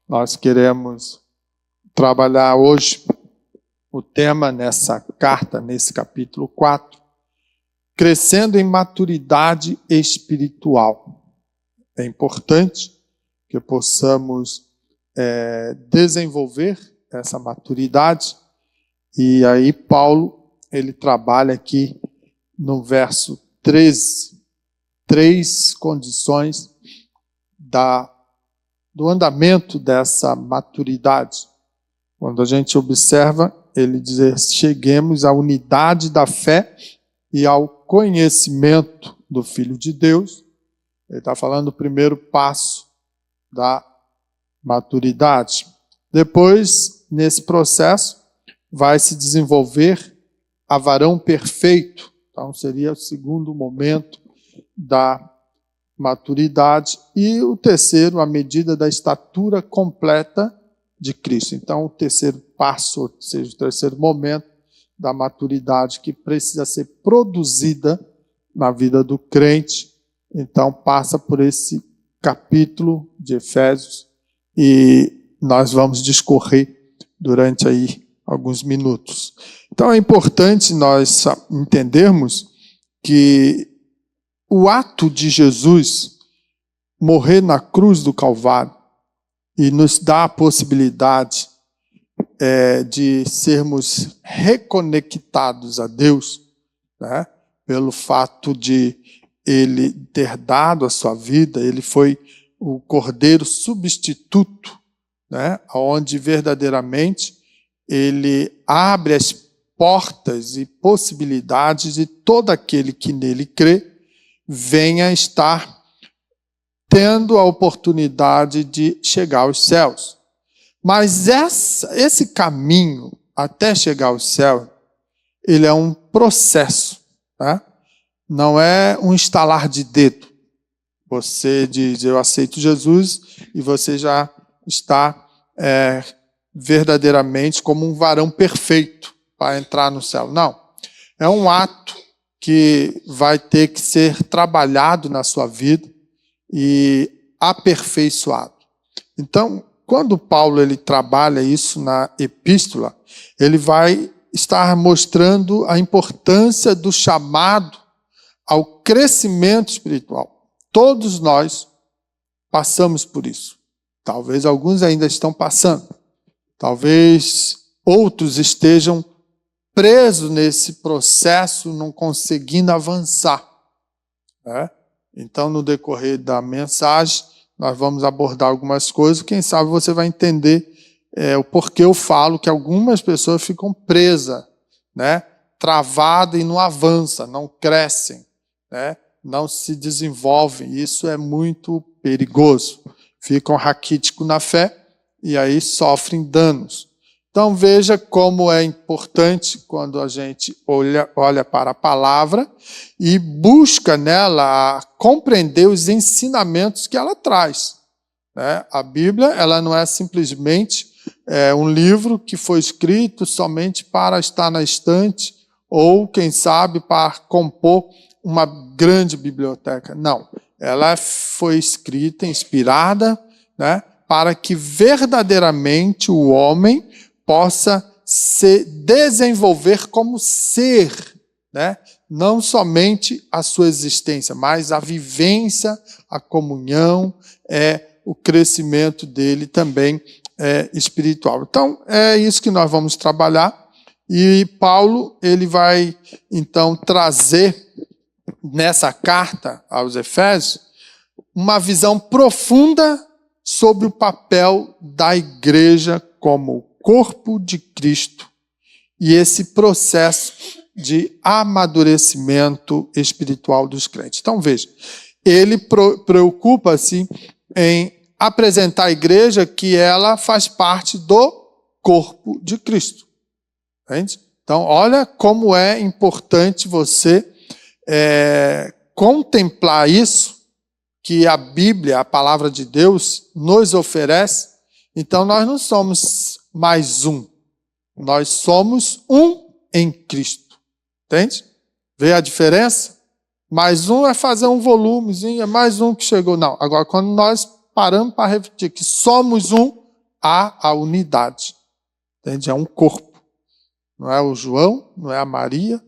Nós queremos trabalhar hoje o tema nessa carta, nesse capítulo 4, crescendo em maturidade espiritual. É importante que possamos desenvolver essa maturidade, e aí Paulo, ele trabalha aqui no verso 13, três condições do andamento dessa maturidade. Quando a gente observa, ele diz: cheguemos à unidade da fé e ao conhecimento do Filho de Deus. Ele está falando do primeiro passo da maturidade. Depois, nesse processo, vai se desenvolver a varão perfeito. Então, seria o segundo momento da maturidade. E o terceiro, a medida da estatura completa de Cristo. Então, o terceiro passo, ou seja, o terceiro momento da maturidade que precisa ser produzida na vida do crente, então passa por esse capítulo de Efésios e nós vamos discorrer durante aí alguns minutos. Então é importante nós entendermos que o ato de Jesus morrer na cruz do Calvário e nos dá a possibilidade de sermos reconectados a Deus, né? Pelo fato de Ele ter dado a sua vida, Ele foi o Cordeiro substituto, né? Onde verdadeiramente Ele abre as portas e possibilidades de todo aquele que nele crê venha estar tendo a oportunidade de chegar aos céus. Mas esse caminho até chegar ao céu, ele é um processo, tá? Não é um estalar de dedo. Você diz, eu aceito Jesus, e você já está verdadeiramente como um varão perfeito para entrar no céu. Não. É um ato que vai ter que ser trabalhado na sua vida e aperfeiçoado. Então, quando Paulo ele trabalha isso na epístola, ele vai estar mostrando a importância do chamado ao crescimento espiritual. Todos nós passamos por isso. Talvez alguns ainda estão passando. Talvez outros estejam presos nesse processo, não conseguindo avançar, né? Então, no decorrer da mensagem, nós vamos abordar algumas coisas. Quem sabe você vai entender o porquê eu falo que algumas pessoas ficam presas, né? Travadas e não avançam, não crescem, né? Não se desenvolvem. Isso é muito perigoso. Ficam raquíticos na fé e aí sofrem danos. Então veja como é importante quando a gente olha para a palavra e busca nela compreender os ensinamentos que ela traz, né? A Bíblia ela não é simplesmente um livro que foi escrito somente para estar na estante ou, quem sabe, para compor uma grande biblioteca. Não, ela foi escrita, inspirada, né, para que verdadeiramente o homem possa se desenvolver como ser, né? Não somente a sua existência, mas a vivência, a comunhão, o crescimento dele também espiritual. Então, é isso que nós vamos trabalhar. E Paulo ele vai, então, trazer nessa carta aos Efésios uma visão profunda sobre o papel da igreja como corpo de Cristo e esse processo de amadurecimento espiritual dos crentes. Então veja, ele preocupa-se em apresentar a igreja que ela faz parte do corpo de Cristo. Entende? Então olha como é importante você contemplar isso que a Bíblia, a palavra de Deus, nos oferece. Então nós não somos mais um. Nós somos um em Cristo. Entende? Vê a diferença? Mais um é fazer um volumezinho, é mais um que chegou. Não, agora quando nós paramos para refletir que somos um, há a unidade. Entende? É um corpo. Não é o João, não é a Maria,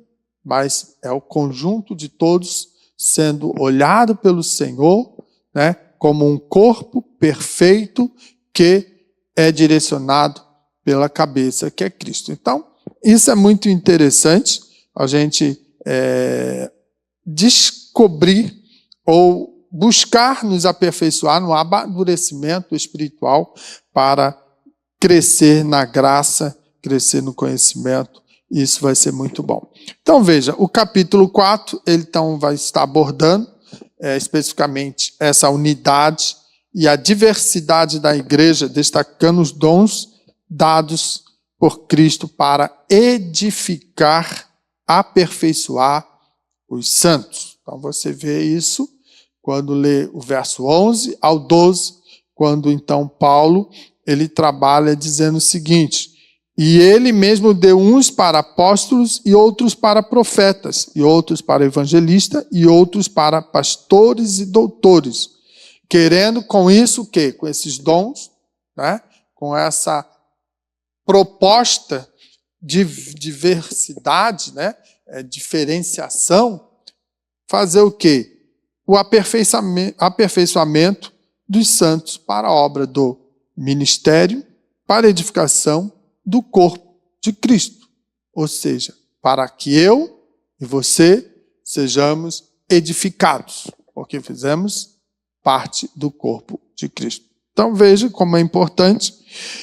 mas é o conjunto de todos sendo olhado pelo Senhor, né, como um corpo perfeito que é direcionado pela cabeça, que é Cristo. Então, isso é muito interessante, a gente descobrir ou buscar nos aperfeiçoar no amadurecimento espiritual para crescer na graça, crescer no conhecimento. Isso vai ser muito bom. Então, veja, o capítulo 4, ele então vai estar abordando especificamente essa unidade e a diversidade da igreja, destacando os dons dados por Cristo para edificar, aperfeiçoar os santos. Então, você vê isso quando lê o verso 11 ao 12, quando então Paulo ele trabalha dizendo o seguinte: e ele mesmo deu uns para apóstolos, e outros para profetas, e outros para evangelistas, e outros para pastores e doutores. Querendo com isso o quê? Com esses dons, né? Com essa proposta de diversidade, né? Diferenciação, fazer o quê? O aperfeiçoamento dos santos para a obra do ministério, para a edificação do corpo de Cristo. Ou seja, para que eu e você sejamos edificados, porque fizemos parte do corpo de Cristo. Então veja como é importante.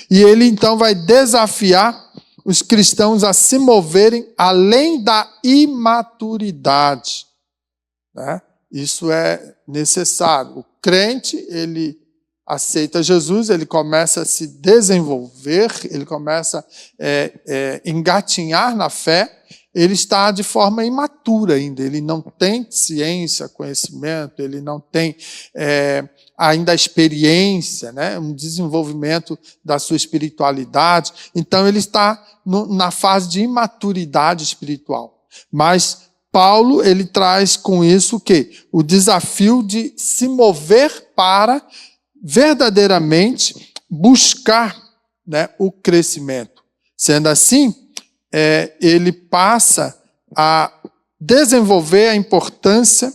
E ele então vai desafiar os cristãos a se moverem além da imaturidade, né? Isso é necessário. O crente, ele aceita Jesus, ele começa a se desenvolver, ele começa a engatinhar na fé, ele está de forma imatura ainda, ele não tem ciência, conhecimento, ele não tem ainda a experiência, né? Um desenvolvimento da sua espiritualidade, então ele está na fase de imaturidade espiritual. Mas Paulo, ele traz com isso o quê? O desafio de se mover para verdadeiramente buscar, né, o crescimento. Sendo assim, ele passa a desenvolver a importância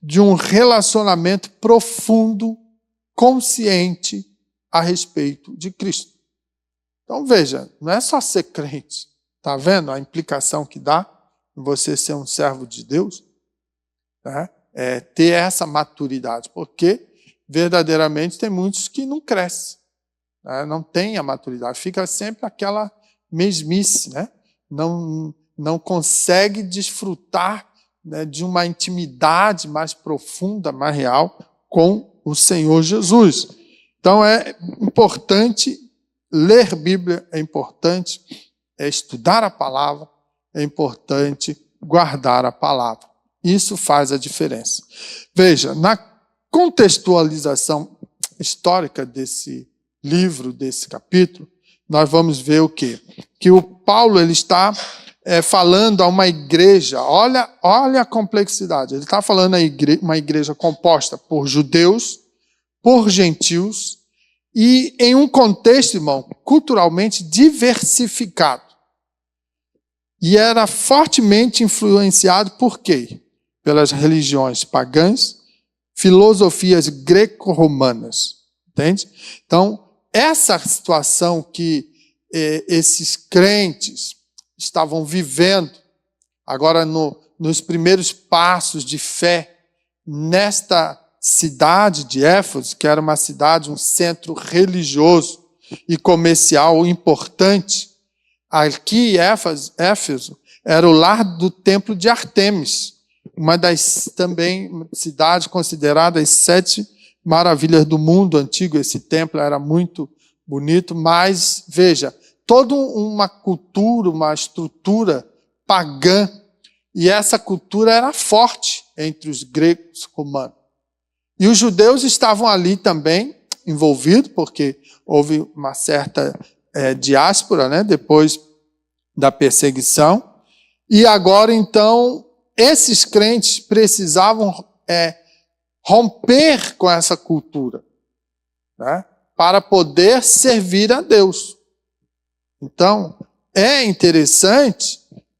de um relacionamento profundo, consciente a respeito de Cristo. Então veja, não é só ser crente, está vendo a implicação que dá em você ser um servo de Deus? Né? Ter essa maturidade, porque verdadeiramente tem muitos que não crescem, né? Não tem a maturidade, fica sempre aquela mesmice, né? Não consegue desfrutar, né, de uma intimidade mais profunda, mais real com o Senhor Jesus. Então é importante ler Bíblia, é importante estudar a palavra, é importante guardar a palavra. Isso faz a diferença. Veja, na contextualização histórica desse livro, desse capítulo, nós vamos ver o quê? Que o Paulo ele está falando a uma igreja, olha a complexidade, ele está falando a uma igreja composta por judeus, por gentios, e em um contexto, irmão, culturalmente diversificado. E era fortemente influenciado por quê? Pelas religiões pagãs, filosofias greco-romanas, entende? Então, essa situação que esses crentes estavam vivendo, agora nos primeiros passos de fé, nesta cidade de Éfeso, que era uma cidade, um centro religioso e comercial importante, aqui Éfeso era o lar do templo de Artemis, uma das também cidades consideradas as 7 maravilhas do mundo antigo. Esse templo era muito bonito, mas veja, toda uma cultura, uma estrutura pagã, e essa cultura era forte entre os gregos romanos. E os judeus estavam ali também envolvidos, porque houve uma certa diáspora, né, depois da perseguição. E agora, então, esses crentes precisavam romper com essa cultura, né, para poder servir a Deus. Então, é interessante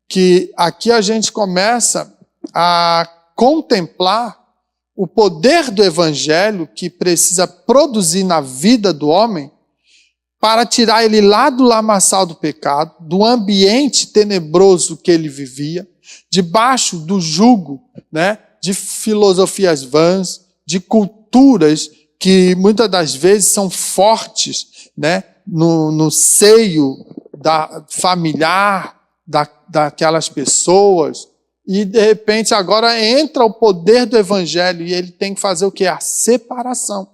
que aqui a gente começa a contemplar o poder do evangelho que precisa produzir na vida do homem para tirar ele lá do lamaçal do pecado, do ambiente tenebroso que ele vivia, debaixo do jugo, né, de filosofias vãs, de culturas que muitas das vezes são fortes, né, no seio familiar daquelas pessoas. E, de repente, agora entra o poder do evangelho e ele tem que fazer o quê? A separação.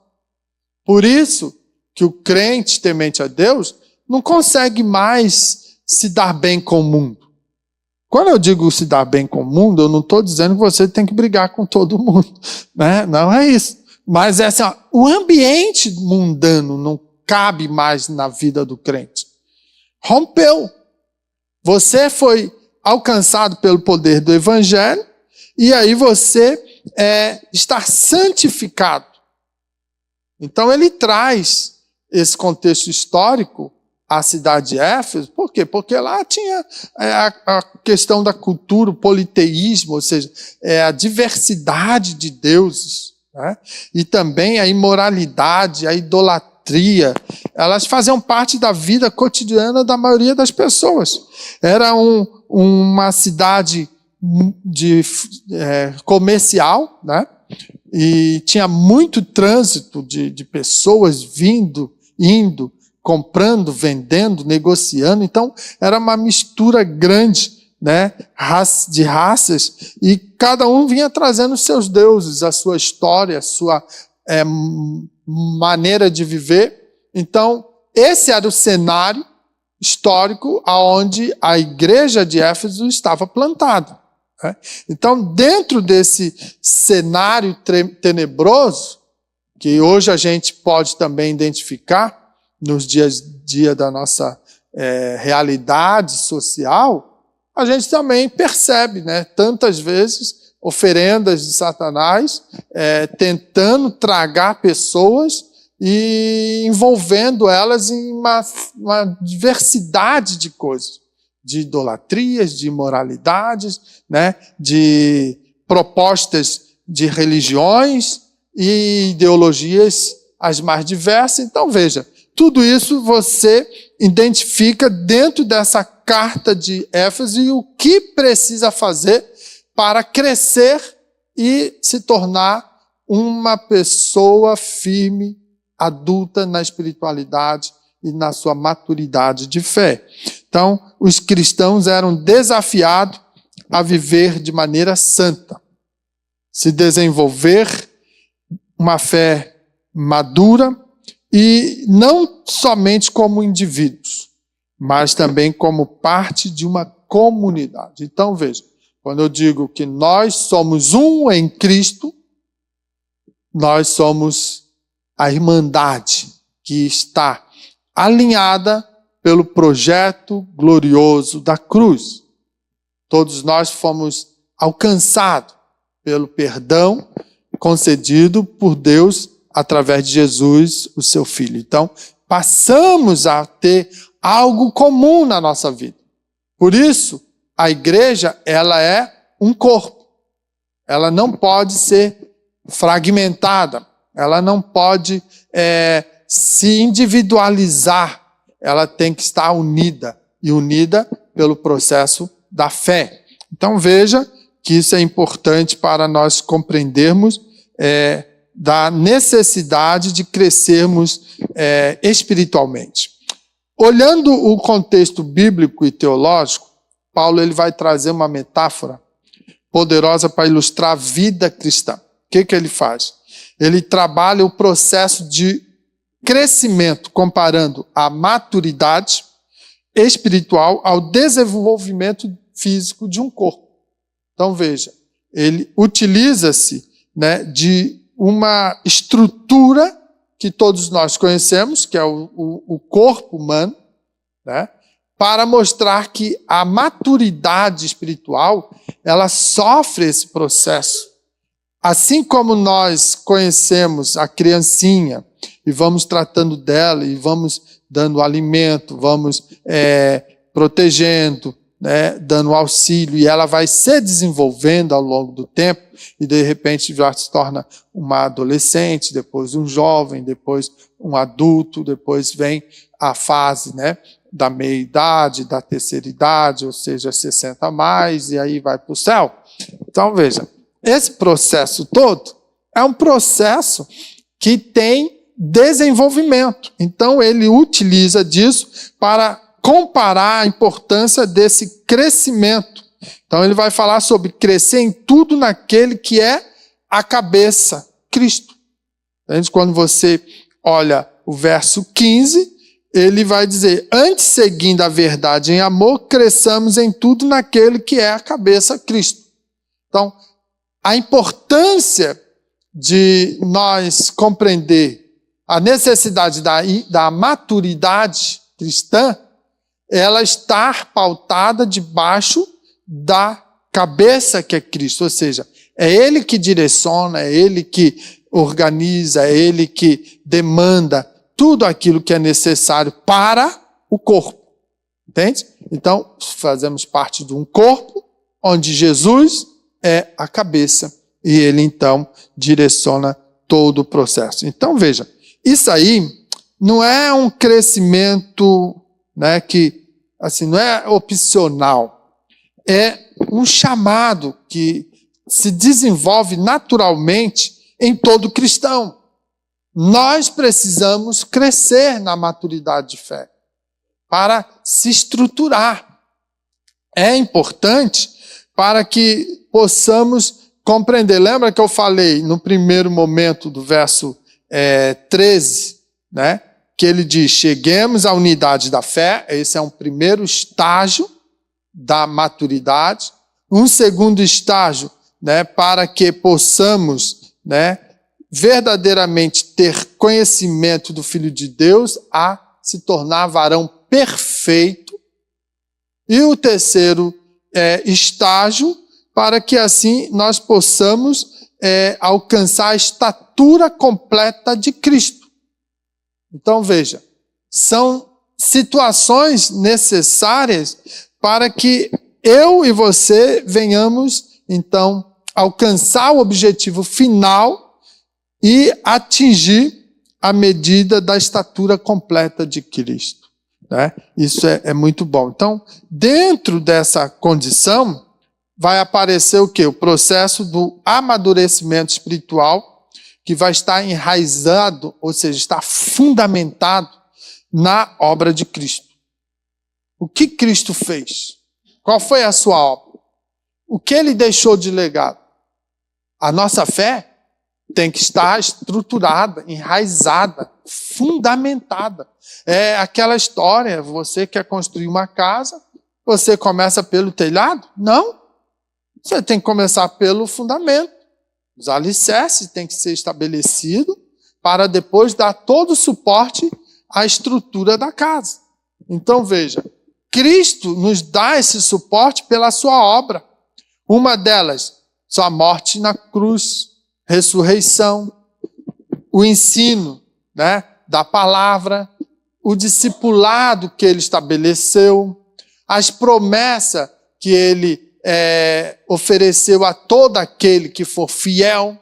Por isso que o crente temente a Deus não consegue mais se dar bem com o mundo. Quando eu digo se dar bem com o mundo, eu não estou dizendo que você tem que brigar com todo mundo, né? Não é isso. Mas é assim, ó, o ambiente mundano não cabe mais na vida do crente. Rompeu. Você foi alcançado pelo poder do evangelho e aí você está santificado. Então ele traz esse contexto histórico à cidade de Éfeso. Por quê? Porque lá tinha a questão da cultura, o politeísmo, ou seja, a diversidade de deuses, né? E também a imoralidade, a idolatria. Elas faziam parte da vida cotidiana da maioria das pessoas. Era uma cidade comercial, né? E tinha muito trânsito de pessoas vindo, indo, comprando, vendendo, negociando. Então, era uma mistura grande, né, de raças, e cada um vinha trazendo seus deuses, a sua história, a sua maneira de viver. Então, esse era o cenário histórico onde a igreja de Éfeso estava plantada. Então, dentro desse cenário tenebroso, que hoje a gente pode também identificar nos dias a dia da nossa realidade social, a gente também percebe, né, tantas vezes, oferendas de Satanás tentando tragar pessoas e envolvendo elas em uma diversidade de coisas, de idolatrias, de imoralidades, né, de propostas de religiões e ideologias as mais diversas. Então, veja, tudo isso você identifica dentro dessa carta de Éfeso e o que precisa fazer para crescer e se tornar uma pessoa firme, adulta na espiritualidade e na sua maturidade de fé. Então, os cristãos eram desafiados a viver de maneira santa, se desenvolver uma fé madura e não somente como indivíduos, mas também como parte de uma comunidade. Então, veja, quando eu digo que nós somos um em Cristo, nós somos a irmandade que está alinhada pelo projeto glorioso da cruz. Todos nós fomos alcançados pelo perdão concedido por Deus através de Jesus, o seu Filho. Então, passamos a ter algo comum na nossa vida. Por isso, a igreja, ela é um corpo. Ela não pode ser fragmentada. Ela não pode se individualizar. Ela tem que estar unida. E unida pelo processo da fé. Então veja que isso é importante para nós compreendermos da necessidade de crescermos espiritualmente. Olhando o contexto bíblico e teológico, Paulo ele vai trazer uma metáfora poderosa para ilustrar a vida cristã. O que ele faz? Ele trabalha o processo de crescimento, comparando a maturidade espiritual ao desenvolvimento físico de um corpo. Então veja, ele utiliza-se, né, de uma estrutura que todos nós conhecemos, que é o corpo humano, né, para mostrar que a maturidade espiritual, ela sofre esse processo. Assim como nós conhecemos a criancinha E vamos tratando dela, e vamos dando alimento, vamos protegendo, né, dando auxílio, e ela vai se desenvolvendo ao longo do tempo, e de repente já se torna uma adolescente, depois um jovem, depois um adulto, depois vem a fase, né, da meia-idade, da terceira idade, ou seja, 60 a mais, e aí vai para o céu. Então, veja, esse processo todo é um processo que tem desenvolvimento. Então, ele utiliza disso para comparar a importância desse crescimento. Então, ele vai falar sobre crescer em tudo naquele que é a cabeça, Cristo. Entende? Quando você olha o verso 15, ele vai dizer: antes, seguindo a verdade em amor, cresçamos em tudo naquele que é a cabeça, Cristo. Então, a importância de nós compreender a necessidade da maturidade cristã, ela está pautada debaixo da cabeça que é Cristo, ou seja, é Ele que direciona, é Ele que organiza, é Ele que demanda tudo aquilo que é necessário para o corpo, entende? Então, fazemos parte de um corpo onde Jesus é a cabeça e Ele então direciona todo o processo. Então, veja, isso aí não é um crescimento, né, que assim, não é opcional, é um chamado que se desenvolve naturalmente em todo cristão. Nós precisamos crescer na maturidade de fé para se estruturar. É importante para que possamos compreender. Lembra que eu falei no primeiro momento do verso 13, né? Que ele diz: cheguemos à unidade da fé. Esse é um primeiro estágio da maturidade. Um segundo estágio, né, para que possamos, né, verdadeiramente ter conhecimento do Filho de Deus, a se tornar varão perfeito. E o terceiro estágio, para que assim nós possamos alcançar a estatura completa de Cristo. Então veja, são situações necessárias para que eu e você venhamos então alcançar o objetivo final e atingir a medida da estatura completa de Cristo, né? Isso é muito bom. Então, dentro dessa condição, vai aparecer o quê? O processo do amadurecimento espiritual, que vai estar enraizado, ou seja, está fundamentado na obra de Cristo. O que Cristo fez? Qual foi a sua obra? O que ele deixou de legado? A nossa fé tem que estar estruturada, enraizada, fundamentada. É aquela história: você quer construir uma casa, você começa pelo telhado? Não. Você tem que começar pelo fundamento. Os alicerces têm que ser estabelecidos para depois dar todo o suporte à estrutura da casa. Então veja, Cristo nos dá esse suporte pela sua obra. Uma delas, sua morte na cruz, ressurreição, o ensino, né, da palavra, o discipulado que ele estabeleceu, as promessas que ele ofereceu a todo aquele que for fiel,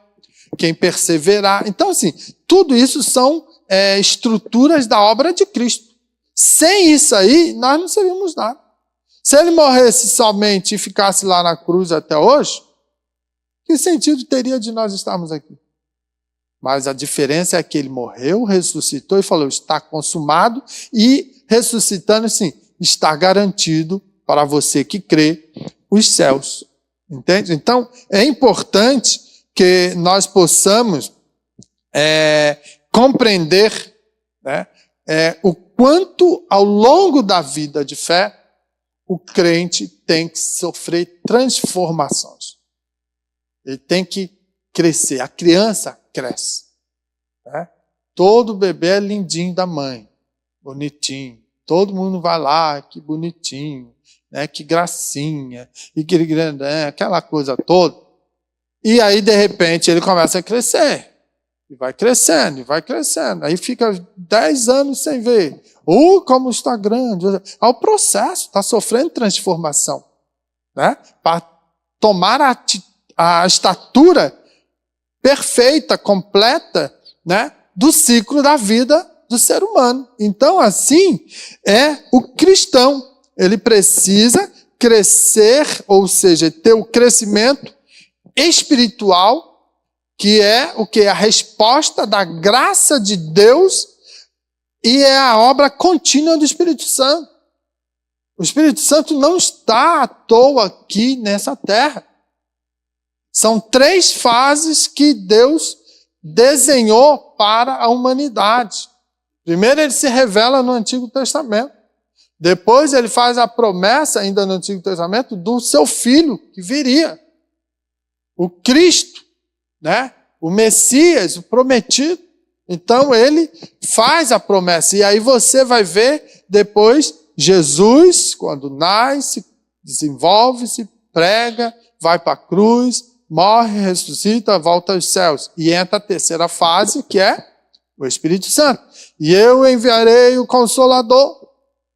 quem perseverar. Então, assim, tudo isso são estruturas da obra de Cristo. Sem isso aí, nós não seríamos nada. Se ele morresse somente e ficasse lá na cruz até hoje, que sentido teria de nós estarmos aqui? Mas a diferença é que ele morreu, ressuscitou e falou: está consumado, e ressuscitando, assim, está garantido para você que crê os céus. Entende? Então, é importante que nós possamos compreender, né, o quanto ao longo da vida de fé o crente tem que sofrer transformações. Ele tem que crescer. A criança cresce, né? Todo bebê é lindinho da mãe, bonitinho. Todo mundo vai lá, que bonitinho, né? Que gracinha, e que grande, aquela coisa toda. E aí, de repente, ele começa a crescer. E vai crescendo, e vai crescendo. Aí fica 10 anos sem ver. Como está grande. É o processo, está sofrendo transformação. Né? Para tomar a estatura perfeita, completa, né? Do ciclo da vida do ser humano. Então, assim, é o cristão. Ele precisa crescer, ou seja, ter o crescimento espiritual, que é o que? A resposta da graça de Deus e é a obra contínua do Espírito Santo. O Espírito Santo não está à toa aqui nessa terra. São 3 fases que Deus desenhou para a humanidade. Primeiro, ele se revela no Antigo Testamento. Depois, ele faz a promessa, ainda no Antigo Testamento, do seu filho que viria. O Cristo, né? O Messias, o prometido. Então, ele faz a promessa. E aí você vai ver depois Jesus, quando nasce, desenvolve-se, prega, vai para a cruz, morre, ressuscita, volta aos céus. E entra a terceira fase, que é o Espírito Santo. E eu enviarei o Consolador,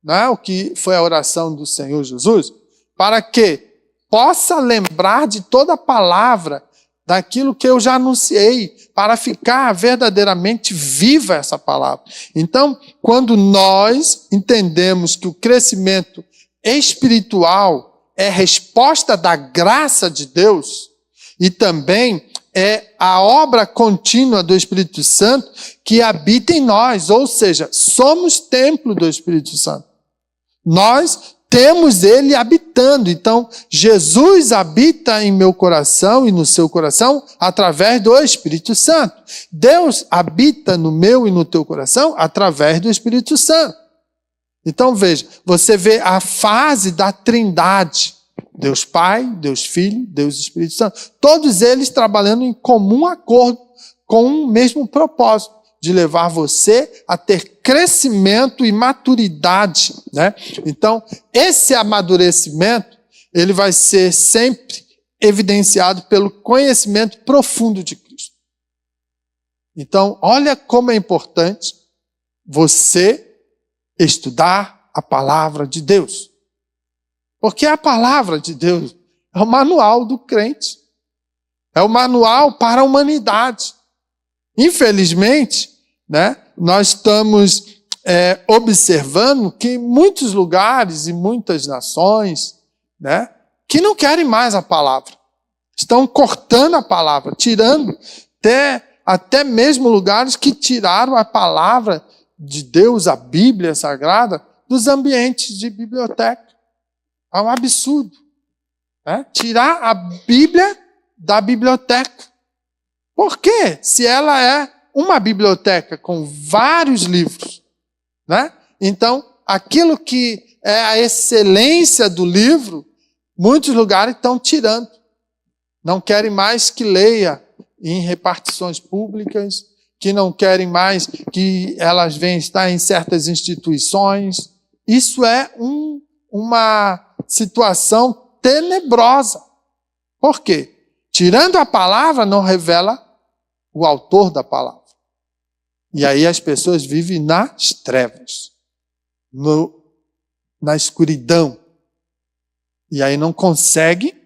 né? O que foi a oração do Senhor Jesus, para que possa lembrar de toda a palavra, daquilo que eu já anunciei, para ficar verdadeiramente viva essa palavra. Então, quando nós entendemos que o crescimento espiritual é resposta da graça de Deus, e também é a obra contínua do Espírito Santo que habita em nós, ou seja, somos templo do Espírito Santo. Nós temos ele habitando. Então, Jesus habita em meu coração e no seu coração através do Espírito Santo. Deus habita no meu e no teu coração através do Espírito Santo. Então, veja, você vê a fase da Trindade. Deus Pai, Deus Filho, Deus Espírito Santo. Todos eles trabalhando em comum acordo com o mesmo propósito, de levar você a ter crescimento e maturidade, né? Então, esse amadurecimento, ele vai ser sempre evidenciado pelo conhecimento profundo de Cristo. Então, olha como é importante você estudar a palavra de Deus. Porque a palavra de Deus é o manual do crente. É o manual para a humanidade. Infelizmente, né, nós estamos observando que muitos lugares e muitas nações, né, que não querem mais a palavra. Estão cortando a palavra, tirando até mesmo lugares que tiraram a palavra de Deus, a Bíblia Sagrada, dos ambientes de biblioteca. É um absurdo. Né? Tirar a Bíblia da biblioteca. Por quê? Se ela é uma biblioteca com vários livros, né? Então, aquilo que é a excelência do livro, muitos lugares estão tirando. Não querem mais que leia em repartições públicas, que não querem mais que elas venham estar em certas instituições. Isso é uma situação tenebrosa. Por quê? Tirando a palavra, não revela o autor da palavra. E aí as pessoas vivem nas trevas, na escuridão. E aí não consegue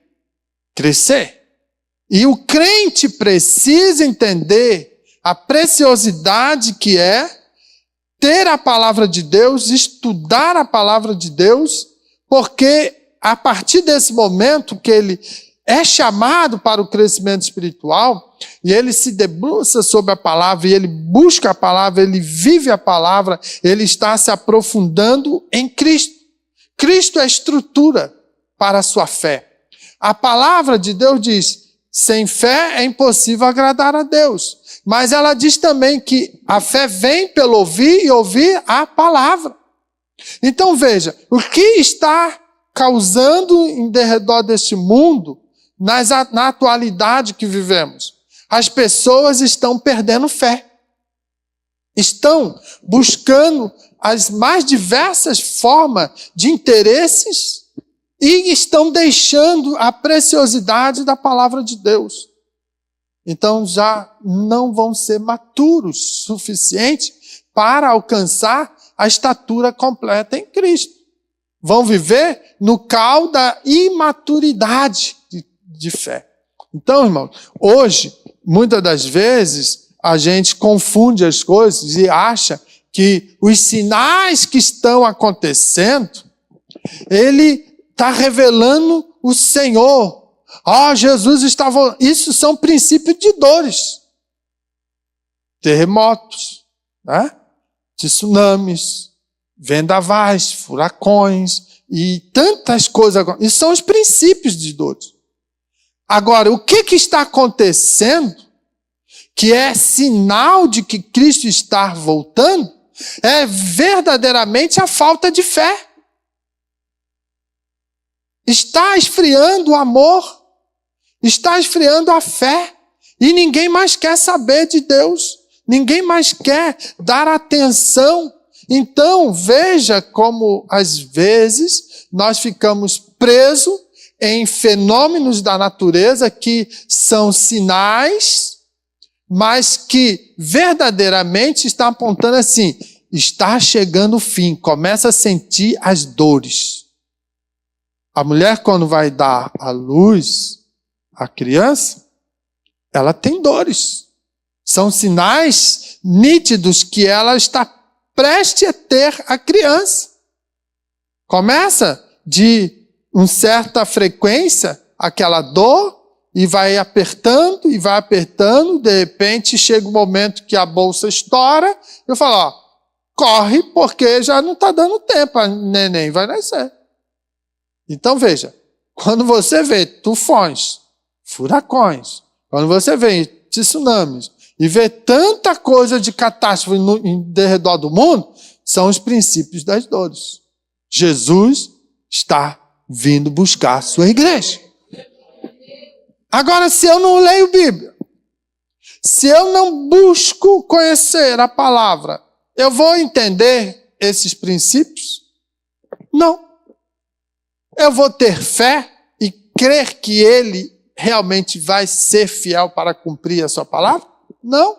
crescer. E o crente precisa entender a preciosidade que é ter a palavra de Deus, estudar a palavra de Deus, porque a partir desse momento que ele é chamado para o crescimento espiritual, e ele se debruça sobre a palavra, e ele busca a palavra, ele vive a palavra, ele está se aprofundando em Cristo. Cristo é a estrutura para a sua fé. A palavra de Deus diz, sem fé é impossível agradar a Deus. Mas ela diz também que a fé vem pelo ouvir e ouvir a palavra. Então veja, o que está causando em derredor deste mundo, na atualidade que vivemos? As pessoas estão perdendo fé. Estão buscando as mais diversas formas de interesses e estão deixando a preciosidade da palavra de Deus. então já não vão ser maturos suficiente para alcançar a estatura completa em Cristo. Vão viver no cal da imaturidade de fé. Então, irmão, hoje, muitas das vezes, a gente confunde as coisas e acha que os sinais que estão acontecendo, ele está revelando o Senhor. Jesus estava... Isso são princípios de dores. Terremotos, né? Tsunamis, vendavais, furacões e tantas coisas. Isso são os princípios de dores. Agora, o que está acontecendo, que é sinal de que Cristo está voltando, é verdadeiramente a falta de fé. Está esfriando o amor, está esfriando a fé, e ninguém mais quer saber de Deus, ninguém mais quer dar atenção. Então, veja como, às vezes, nós ficamos presos em fenômenos da natureza que são sinais, mas que verdadeiramente estão apontando assim, está chegando o fim, começa a sentir as dores. A mulher, quando vai dar à luz a criança, ela tem dores. São sinais nítidos que ela está prestes a ter a criança. Começa de uma certa frequência, aquela dor, e vai apertando, de repente chega um momento que a bolsa estoura, eu falo, corre, porque já não está dando tempo, a neném vai nascer. Então veja, quando você vê tufões, furacões, quando você vê tsunamis, e vê tanta coisa de catástrofe de redor do mundo, são os princípios das dores. Jesus está vindo buscar a sua igreja. Agora, se eu não leio Bíblia, se eu não busco conhecer a palavra, eu vou entender esses princípios? Não. Eu vou ter fé e crer que ele realmente vai ser fiel para cumprir a sua palavra? Não.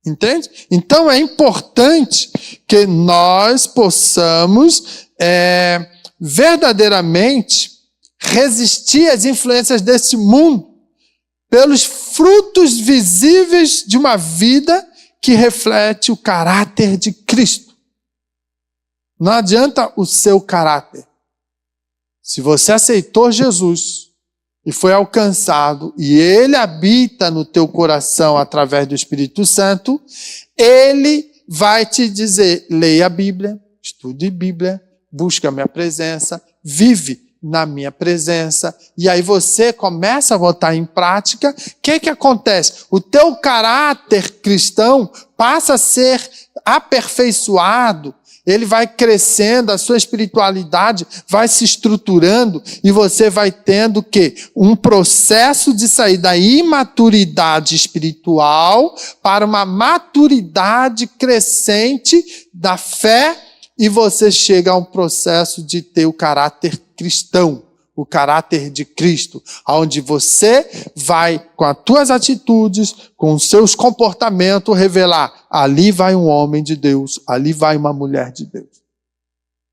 Entende? Então é importante que nós possamos verdadeiramente resistir às influências desse mundo pelos frutos visíveis de uma vida que reflete o caráter de Cristo. Não adianta o seu caráter. Se você aceitou Jesus e foi alcançado, e ele habita no teu coração através do Espírito Santo, ele vai te dizer, leia a Bíblia, estude a Bíblia, busca a minha presença, vive na minha presença, e aí você começa a botar em prática. O que acontece? O teu caráter cristão passa a ser aperfeiçoado, ele vai crescendo, a sua espiritualidade vai se estruturando e você vai tendo o quê? Um processo de sair da imaturidade espiritual para uma maturidade crescente da fé e você chega a um processo de ter o caráter cristão, o caráter de Cristo, onde você vai, com as tuas atitudes, com os seus comportamentos, revelar, ali vai um homem de Deus, ali vai uma mulher de Deus.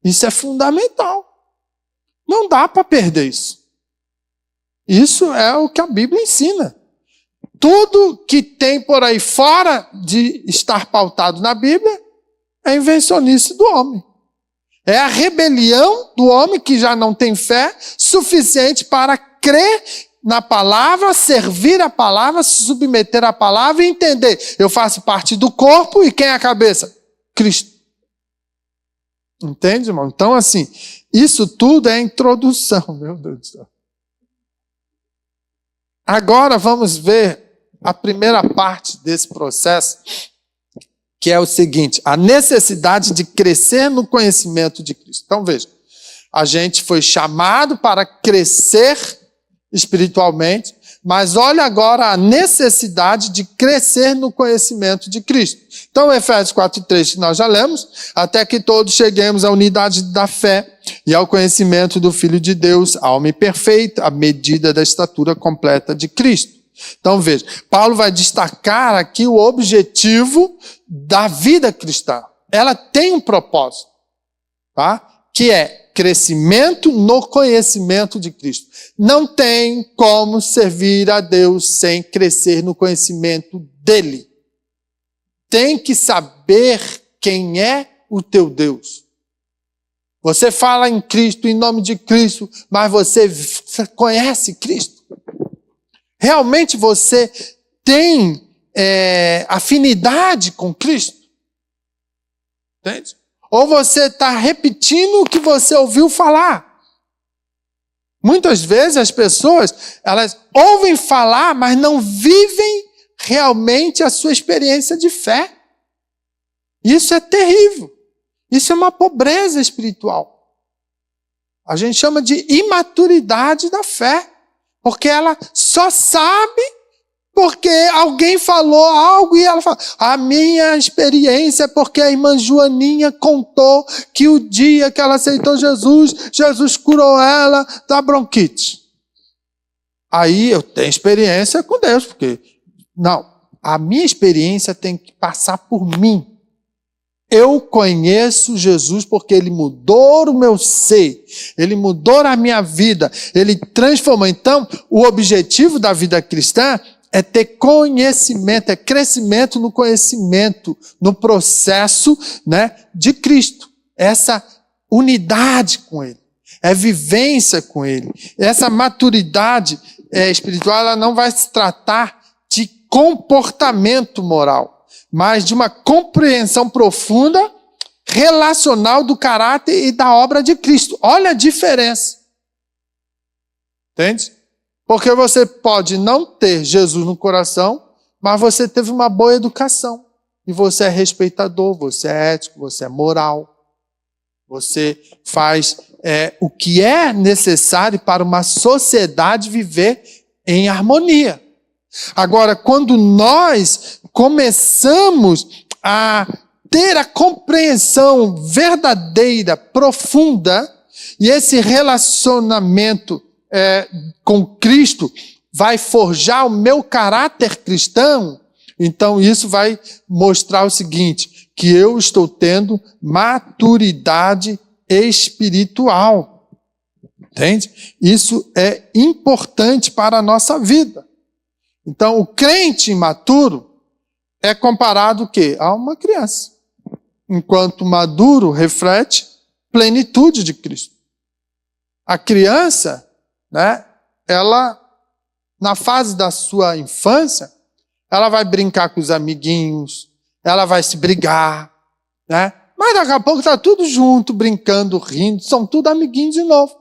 Isso é fundamental. Não dá para perder isso. Isso é o que a Bíblia ensina. Tudo que tem por aí fora de estar pautado na Bíblia é invencionice do homem. É a rebelião do homem que já não tem fé suficiente para crer na palavra, servir a palavra, se submeter à palavra e entender. Eu faço parte do corpo e quem é a cabeça? Cristo. Entende, irmão? Então, assim, isso tudo é introdução, meu Deus do céu. Agora vamos ver a primeira parte desse processo, que é o seguinte, a necessidade de crescer no conhecimento de Cristo. Então veja, a gente foi chamado para crescer espiritualmente, mas olha agora a necessidade de crescer no conhecimento de Cristo. Então Efésios 4:3, que nós já lemos, até que todos cheguemos à unidade da fé e ao conhecimento do Filho de Deus, ao homem perfeito, à medida da estatura completa de Cristo. Então veja, Paulo vai destacar aqui o objetivo da vida cristã. Ela tem um propósito, tá? Que é crescimento no conhecimento de Cristo. Não tem como servir a Deus sem crescer no conhecimento dele. Tem que saber quem é o teu Deus. Você fala em Cristo, em nome de Cristo, mas você conhece Cristo? Realmente você tem afinidade com Cristo? Entende? Ou você está repetindo o que você ouviu falar? Muitas vezes as pessoas, elas ouvem falar, mas não vivem realmente a sua experiência de fé. Isso é terrível. Isso é uma pobreza espiritual. A gente chama de imaturidade da fé. Porque ela só sabe porque alguém falou algo e ela fala, a minha experiência é porque a irmã Joaninha contou que o dia que ela aceitou Jesus, Jesus curou ela da bronquite. Aí eu tenho experiência com Deus, porque não, a minha experiência tem que passar por mim. Eu conheço Jesus porque Ele mudou o meu ser, Ele mudou a minha vida, Ele transformou. Então, o objetivo da vida cristã é ter conhecimento, é crescimento no conhecimento, no processo, né, de Cristo. Essa unidade com Ele, é vivência com Ele. Essa maturidade espiritual, ela não vai se tratar de comportamento moral, mas de uma compreensão profunda, relacional do caráter e da obra de Cristo. Olha a diferença. Entende? Porque você pode não ter Jesus no coração, mas você teve uma boa educação. E você é respeitador, você é ético, você é moral. Você faz o que é necessário para uma sociedade viver em harmonia. Agora, quando nós começamos a ter a compreensão verdadeira, profunda, e esse relacionamento com Cristo vai forjar o meu caráter cristão, então isso vai mostrar o seguinte, que eu estou tendo maturidade espiritual. Entende? Isso é importante para a nossa vida. Então, o crente imaturo é comparado o quê? A uma criança. Enquanto maduro reflete plenitude de Cristo. A criança, né, ela, na fase da sua infância, ela vai brincar com os amiguinhos, ela vai se brigar, né? Mas daqui a pouco está tudo junto, brincando, rindo, são tudo amiguinhos de novo.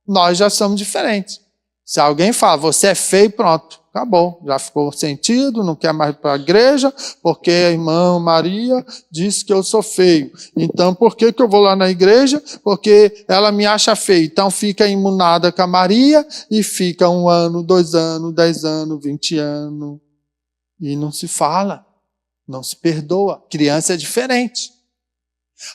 Nós já somos diferentes. Se alguém fala, você é feio, pronto, acabou. Já ficou sentido, não quer mais ir para a igreja, porque a irmã Maria disse que eu sou feio. Então, por que eu vou lá na igreja? Porque ela me acha feio. Então, fica imunada com a Maria e fica 1 ano, 2 anos, 10 anos, 20 anos. E não se fala, não se perdoa. Criança é diferente.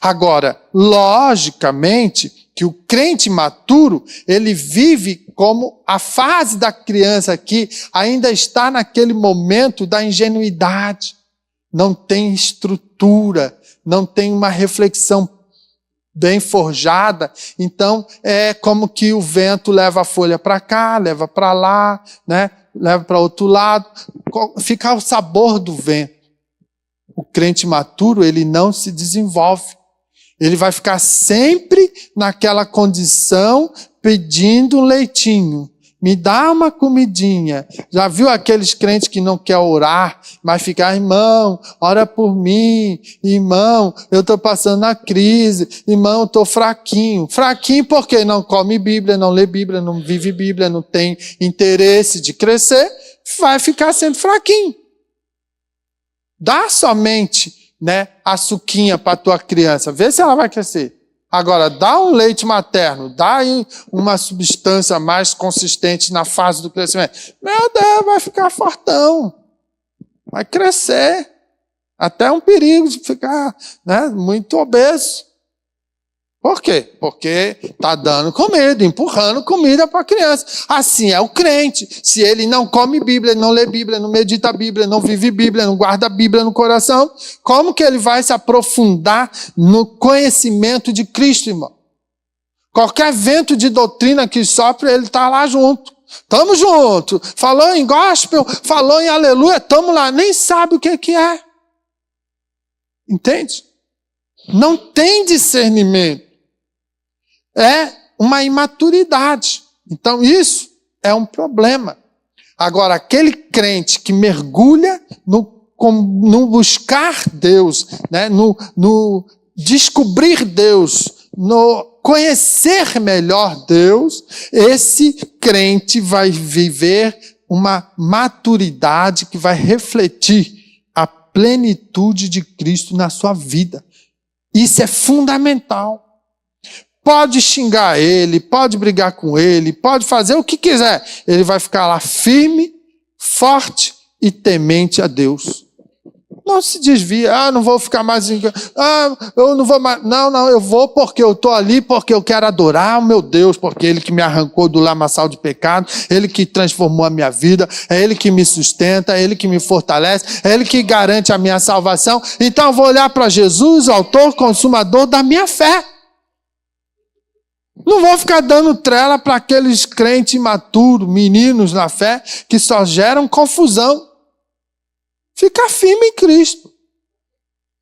Agora, logicamente, que o crente maturo, ele vive como a fase da criança que ainda está naquele momento da ingenuidade. Não tem estrutura, não tem uma reflexão bem forjada. Então, é como que o vento leva a folha para cá, leva para lá, né? Leva para outro lado. Fica o sabor do vento. O crente maturo, ele não se desenvolve. Ele vai ficar sempre naquela condição pedindo um leitinho. Me dá uma comidinha. Já viu aqueles crentes que não querem orar, mas ficam, irmão, ora por mim. Irmão, eu estou passando a crise. Irmão, eu estou fraquinho. Fraquinho porque não come Bíblia, não lê Bíblia, não vive Bíblia, não tem interesse de crescer. Vai ficar sendo fraquinho. Dá somente, né, a suquinha para a tua criança, vê se ela vai crescer. Agora, dá um leite materno, dá aí uma substância mais consistente na fase do crescimento. Meu Deus, vai ficar fortão, vai crescer, até um perigo de ficar, né, muito obeso. Por quê? Porque está dando comida, empurrando comida para a criança. Assim é o crente. Se ele não come Bíblia, não lê Bíblia, não medita a Bíblia, não vive Bíblia, não guarda a Bíblia no coração, como que ele vai se aprofundar no conhecimento de Cristo, irmão? Qualquer vento de doutrina que sopra, ele está lá junto. Estamos juntos. Falou em gospel, falou em aleluia, estamos lá. Nem sabe o que é. Entende? Não tem discernimento. É uma imaturidade. Então, isso é um problema. Agora, aquele crente que mergulha no buscar Deus, né? no descobrir Deus, no conhecer melhor Deus, esse crente vai viver uma maturidade que vai refletir a plenitude de Cristo na sua vida. Isso é fundamental. Pode xingar ele, pode brigar com ele, pode fazer o que quiser. Ele vai ficar lá firme, forte e temente a Deus. Não se desvia, não vou ficar mais... eu não vou mais... Não, eu vou porque eu estou ali, porque eu quero adorar o meu Deus, porque Ele que me arrancou do lamaçal de pecado, Ele que transformou a minha vida, é Ele que me sustenta, é Ele que me fortalece, é Ele que garante a minha salvação. Então eu vou olhar para Jesus, autor, consumador da minha fé. Não vou ficar dando trela para aqueles crentes imaturos, meninos na fé, que só geram confusão. Fica firme em Cristo.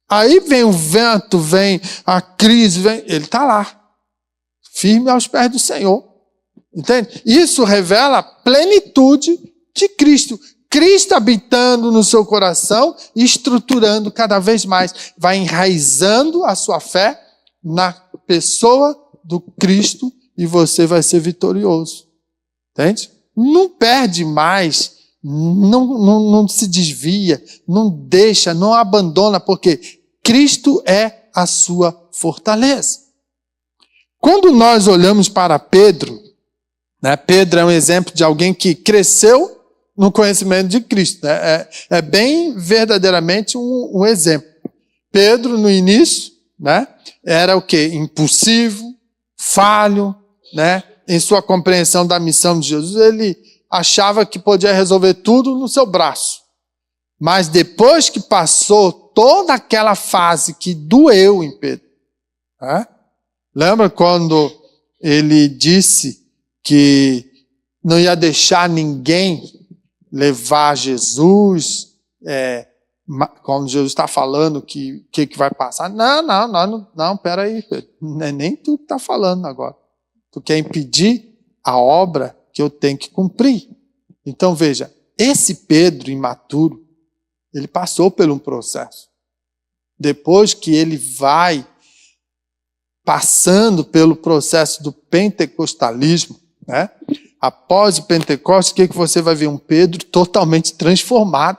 Aí vem o vento, vem a crise, ele está lá, firme aos pés do Senhor. Entende? Isso revela a plenitude de Cristo. Cristo habitando no seu coração e estruturando cada vez mais. Vai enraizando a sua fé na pessoa do Cristo e você vai ser vitorioso. Entende? Não perde mais, não se desvia, não deixa, não abandona, porque Cristo é a sua fortaleza. Quando nós olhamos para Pedro, né, Pedro é um exemplo de alguém que cresceu no conhecimento de Cristo. Né? É bem verdadeiramente um exemplo. Pedro, no início, né, era o quê? Impulsivo, falho, né? Em sua compreensão da missão de Jesus, ele achava que podia resolver tudo no seu braço. Mas depois que passou toda aquela fase que doeu em Pedro, né? Lembra quando ele disse que não ia deixar ninguém levar Jesus, quando Jesus está falando que vai passar? Não, peraí, Pedro, não é nem tu que está falando agora. Tu quer impedir a obra que eu tenho que cumprir. Então veja, esse Pedro imaturo, ele passou por um processo. Depois que ele vai passando pelo processo do pentecostalismo, né? Após o Pentecostes, o que você vai ver? Um Pedro totalmente transformado.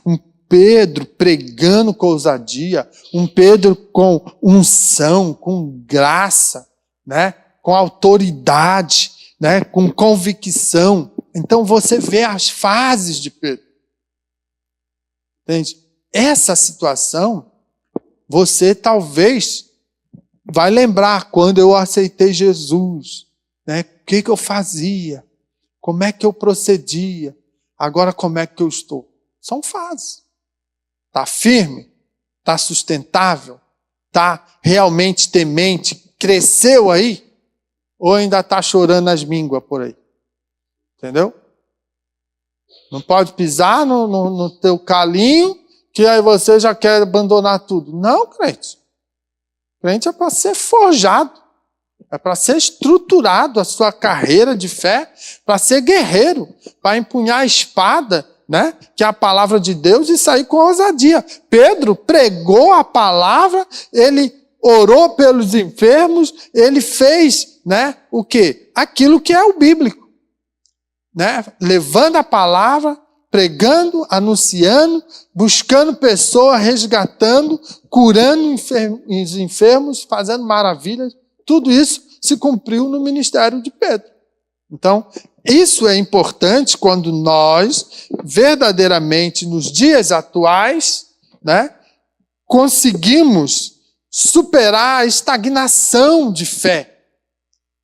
Um Pedro pregando com ousadia, um Pedro com unção, com graça, né? Com autoridade, né? Com convicção. Então você vê as fases de Pedro. Entende? Essa situação, você talvez vai lembrar quando eu aceitei Jesus, né? O que eu fazia? Como é que eu procedia? Agora como é que eu estou? São fases. Está firme? Está sustentável? Está realmente temente? Cresceu aí? Ou ainda está chorando as mínguas por aí? Entendeu? Não pode pisar no teu calinho, que aí você já quer abandonar tudo. Não, crente. Crente é para ser forjado. É para ser estruturado a sua carreira de fé, para ser guerreiro, para empunhar a espada, né, que é a palavra de Deus, e sair com ousadia. Pedro pregou a palavra, ele orou pelos enfermos, ele fez, né, o quê? Aquilo que é o bíblico. Né? Levando a palavra, pregando, anunciando, buscando pessoas, resgatando, curando os enfermos, fazendo maravilhas. Tudo isso se cumpriu no ministério de Pedro. Então, isso é importante quando nós, verdadeiramente, nos dias atuais, né, conseguimos superar a estagnação de fé.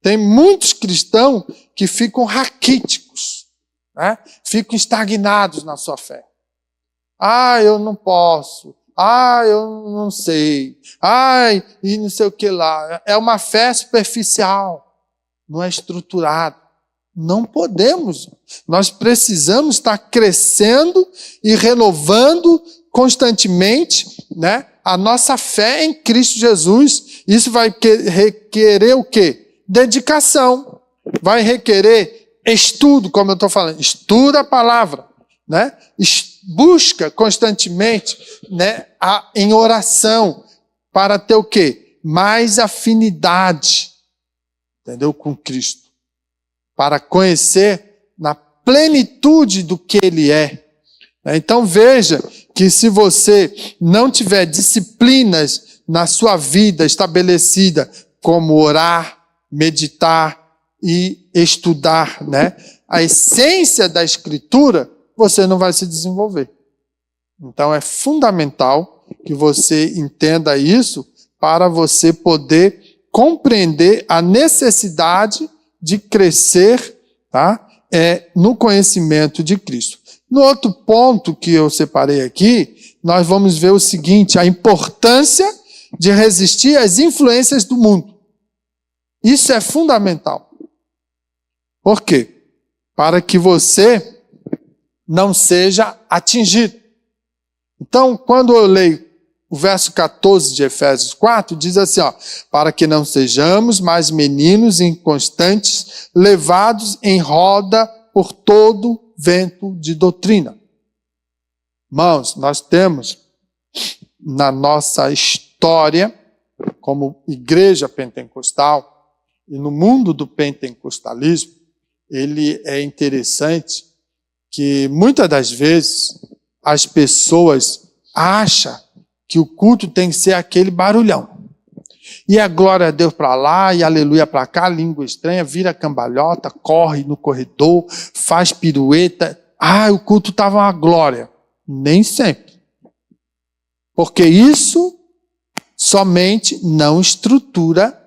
Tem muitos cristãos que ficam raquíticos, né? Ficam estagnados na sua fé. Eu não posso. Eu não sei. E não sei o que lá. É uma fé superficial, não é estruturada. Não podemos. Nós precisamos estar crescendo e renovando constantemente, né, a nossa fé em Cristo Jesus. Isso vai requerer o quê? Dedicação. Vai requerer estudo, como eu estou falando. Estuda a palavra, né? Busca constantemente, né, em oração para ter o quê? Mais afinidade, entendeu? Com Cristo. Para conhecer na plenitude do que Ele é. Então veja que se você não tiver disciplinas na sua vida estabelecida, como orar, meditar e estudar, né, a essência da Escritura, você não vai se desenvolver. Então é fundamental que você entenda isso para você poder compreender a necessidade de crescer, tá, no conhecimento de Cristo. No outro ponto que eu separei aqui, nós vamos ver o seguinte: a importância de resistir às influências do mundo. Isso é fundamental. Por quê? Para que você não seja atingido. Então, quando eu leio o verso 14 de Efésios 4, diz assim, para que não sejamos mais meninos inconstantes, levados em roda por todo vento de doutrina. Irmãos, nós temos na nossa história, como igreja pentecostal, e no mundo do pentecostalismo, ele é interessante que muitas das vezes as pessoas acham que o culto tem que ser aquele barulhão. E a glória a Deus para lá, e aleluia para cá, língua estranha, vira cambalhota, corre no corredor, faz pirueta. O culto estava uma glória. Nem sempre. Porque isso somente não estrutura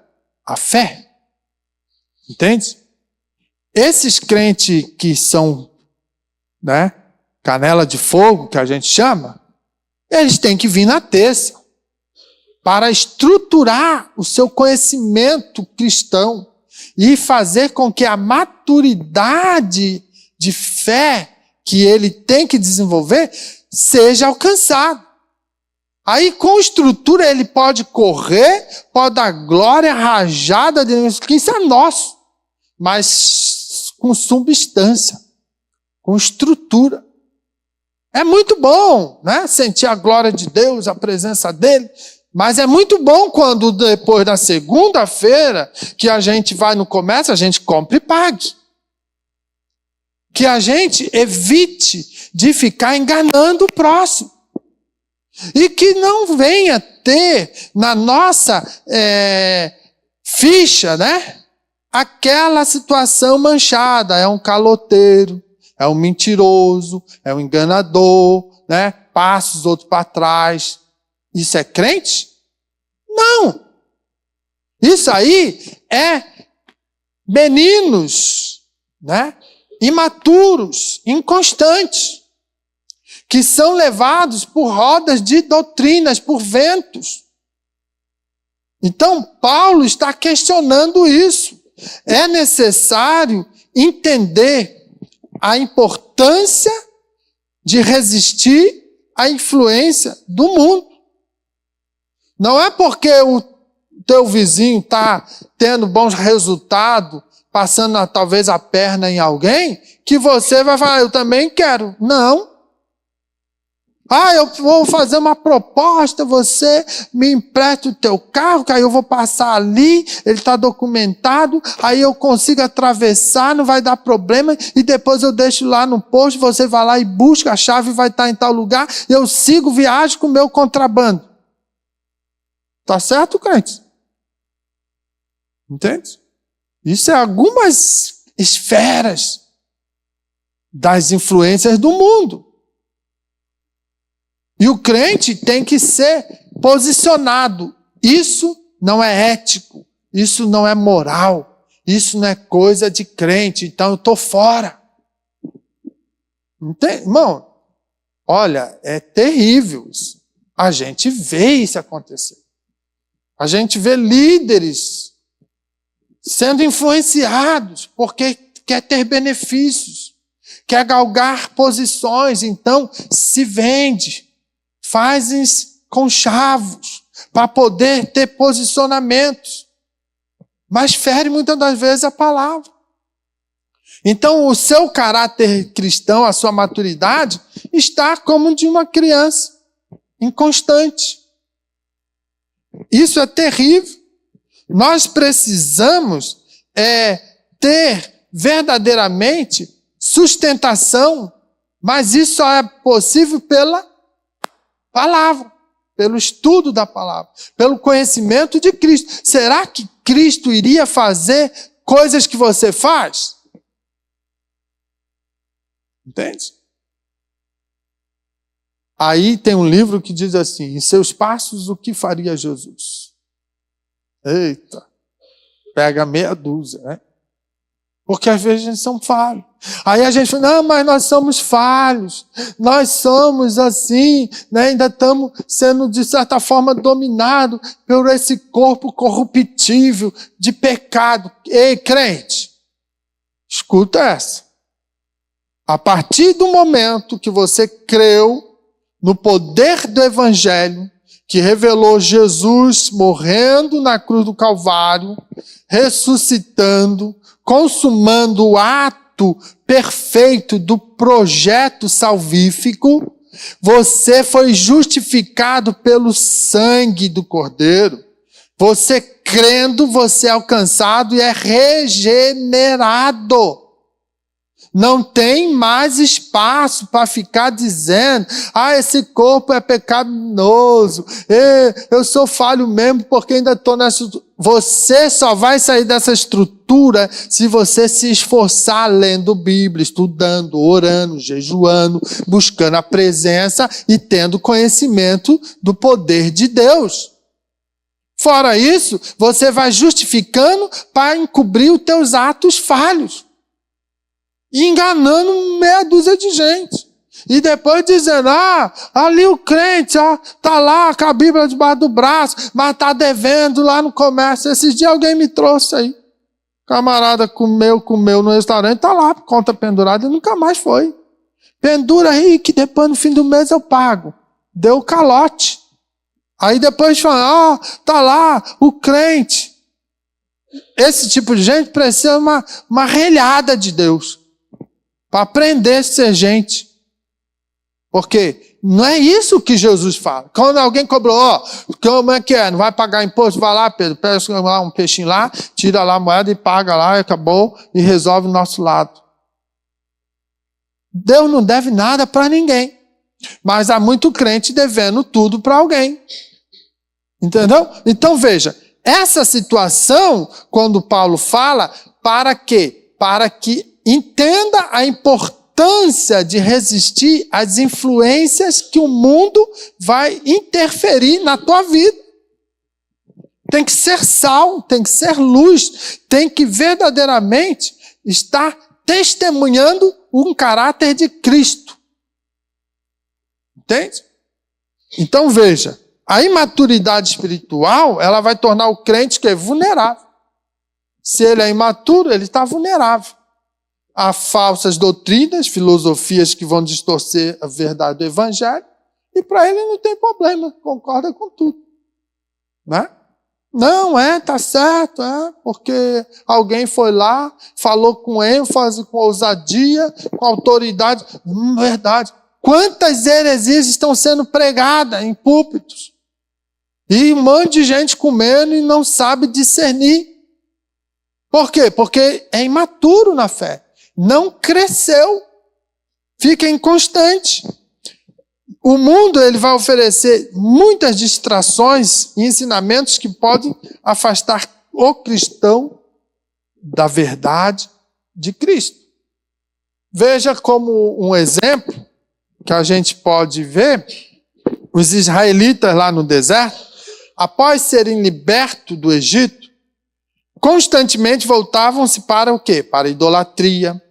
a fé. Entende? Esses crentes que são, né, canela de fogo, que a gente chama, eles têm que vir na terça para estruturar o seu conhecimento cristão e fazer com que a maturidade de fé que ele tem que desenvolver seja alcançada. Aí, com estrutura, ele pode correr, pode dar glória, rajada, que isso é nosso, mas com substância, com estrutura. É muito bom, né? Sentir a glória de Deus, a presença dele, mas é muito bom quando depois da segunda-feira que a gente vai no comércio, a gente compra e pague. Que a gente evite de ficar enganando o próximo. E que não venha ter na nossa ficha, né, aquela situação manchada. É um caloteiro, é um mentiroso, é um enganador, né, passa os outros para trás. Isso é crente? Não. Isso aí é meninos, né, imaturos, inconstantes, que são levados por rodas de doutrinas, por ventos. Então, Paulo está questionando isso. É necessário entender a importância de resistir à influência do mundo. Não é porque o teu vizinho está tendo bons resultados, passando talvez a perna em alguém, que você vai falar, eu também quero. Não. Eu vou fazer uma proposta, você me empresta o teu carro, que aí eu vou passar ali, ele está documentado, aí eu consigo atravessar, não vai dar problema, e depois eu deixo lá no posto, você vai lá e busca, a chave vai estar em tal lugar, eu sigo, viajo com o meu contrabando. Tá certo, crente? Entende? Isso é algumas esferas das influências do mundo. E o crente tem que ser posicionado Isso não é ético, isso não é moral, isso não é coisa de crente, então eu estou fora. Entende? Irmão, olha, é terrível isso. A gente vê isso acontecer. A gente vê líderes sendo influenciados porque quer ter benefícios, quer galgar posições, então se vende, faz conchavos para poder ter posicionamentos, mas fere muitas das vezes a palavra. Então o seu caráter cristão, a sua maturidade, está como de uma criança, inconstante. Isso é terrível. Nós precisamos ter verdadeiramente sustentação, mas isso só é possível pela palavra, pelo estudo da palavra, pelo conhecimento de Cristo. Será que Cristo iria fazer coisas que você faz? Entende? Aí tem um livro que diz assim: em seus passos, o que faria Jesus? Eita, pega meia dúzia, né? Porque às vezes a gente são falhos. Aí a gente fala, não, mas nós somos falhos, nós somos assim, né? Ainda estamos sendo, de certa forma, dominados por esse corpo corruptível de pecado. Ei, crente, escuta essa. A partir do momento que você creu no poder do Evangelho, que revelou Jesus morrendo na cruz do Calvário, ressuscitando, consumando o ato perfeito do projeto salvífico, você foi justificado pelo sangue do Cordeiro. Você crendo, você é alcançado e é regenerado. Não tem mais espaço para ficar dizendo, esse corpo é pecaminoso, eu sou falho mesmo porque ainda estou nessa... Você só vai sair dessa estrutura se você se esforçar lendo Bíblia, estudando, orando, jejuando, buscando a presença e tendo conhecimento do poder de Deus. Fora isso, você vai justificando para encobrir os teus atos falhos. E enganando meia dúzia de gente. E depois dizendo, ali o crente, tá lá com a Bíblia debaixo do braço, mas tá devendo lá no comércio. Esses dias alguém me trouxe aí. Camarada comeu no restaurante, tá lá, conta pendurada e nunca mais foi. Pendura aí que depois no fim do mês eu pago. Deu calote. Aí depois fala, tá lá o crente. Esse tipo de gente precisa uma relhada de Deus. Para aprender a ser gente. Porque não é isso que Jesus fala. Quando alguém cobrou, como é que é? Não vai pagar imposto? Vai lá, Pedro, pega lá um peixinho lá, tira lá a moeda e paga lá, e acabou, e resolve o nosso lado. Deus não deve nada para ninguém. Mas há muito crente devendo tudo para alguém. Entendeu? Então veja, essa situação, quando Paulo fala, para quê? Para que entenda a importância de resistir às influências que o mundo vai interferir na tua vida. Tem que ser sal, tem que ser luz, tem que verdadeiramente estar testemunhando um caráter de Cristo. Entende? Então veja, a imaturidade espiritual, ela vai tornar o crente que é vulnerável. Se ele é imaturo, ele está vulnerável. Há falsas doutrinas, filosofias que vão distorcer a verdade do Evangelho, e para ele não tem problema, concorda com tudo. Né? Não, tá certo, porque alguém foi lá, falou com ênfase, com ousadia, com autoridade. Verdade. Quantas heresias estão sendo pregadas em púlpitos? E um monte de gente comendo e não sabe discernir. Por quê? Porque é imaturo na fé. Não cresceu, fica inconstante. O mundo ele vai oferecer muitas distrações e ensinamentos que podem afastar o cristão da verdade de Cristo. Veja como um exemplo que a gente pode ver, os israelitas lá no deserto, após serem libertos do Egito, constantemente voltavam-se para o quê? Para a idolatria,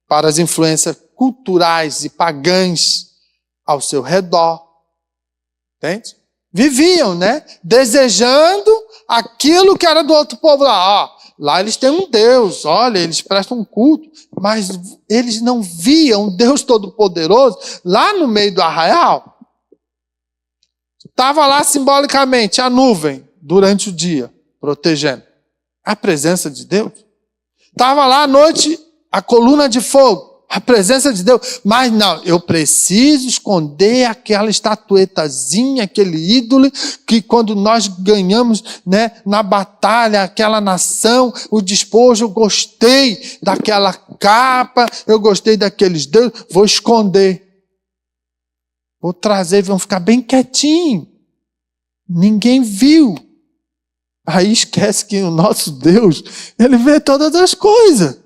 para as influências culturais e pagãs ao seu redor. Entende? Viviam, né? Desejando aquilo que era do outro povo lá. Ó, lá eles têm um Deus, olha, eles prestam um culto, mas eles não viam o Deus Todo-Poderoso lá no meio do arraial. Estava lá simbolicamente a nuvem durante o dia, protegendo. A presença de Deus. Estava lá à noite a coluna de fogo, a presença de Deus. Mas não, eu preciso esconder aquela estatuetazinha, aquele ídolo, que quando nós ganhamos, né, na batalha, aquela nação, o despojo, eu gostei daquela capa, eu gostei daqueles deuses, vou esconder. Vou trazer, vão ficar bem quietinho. Ninguém viu. Aí esquece que o nosso Deus, ele vê todas as coisas.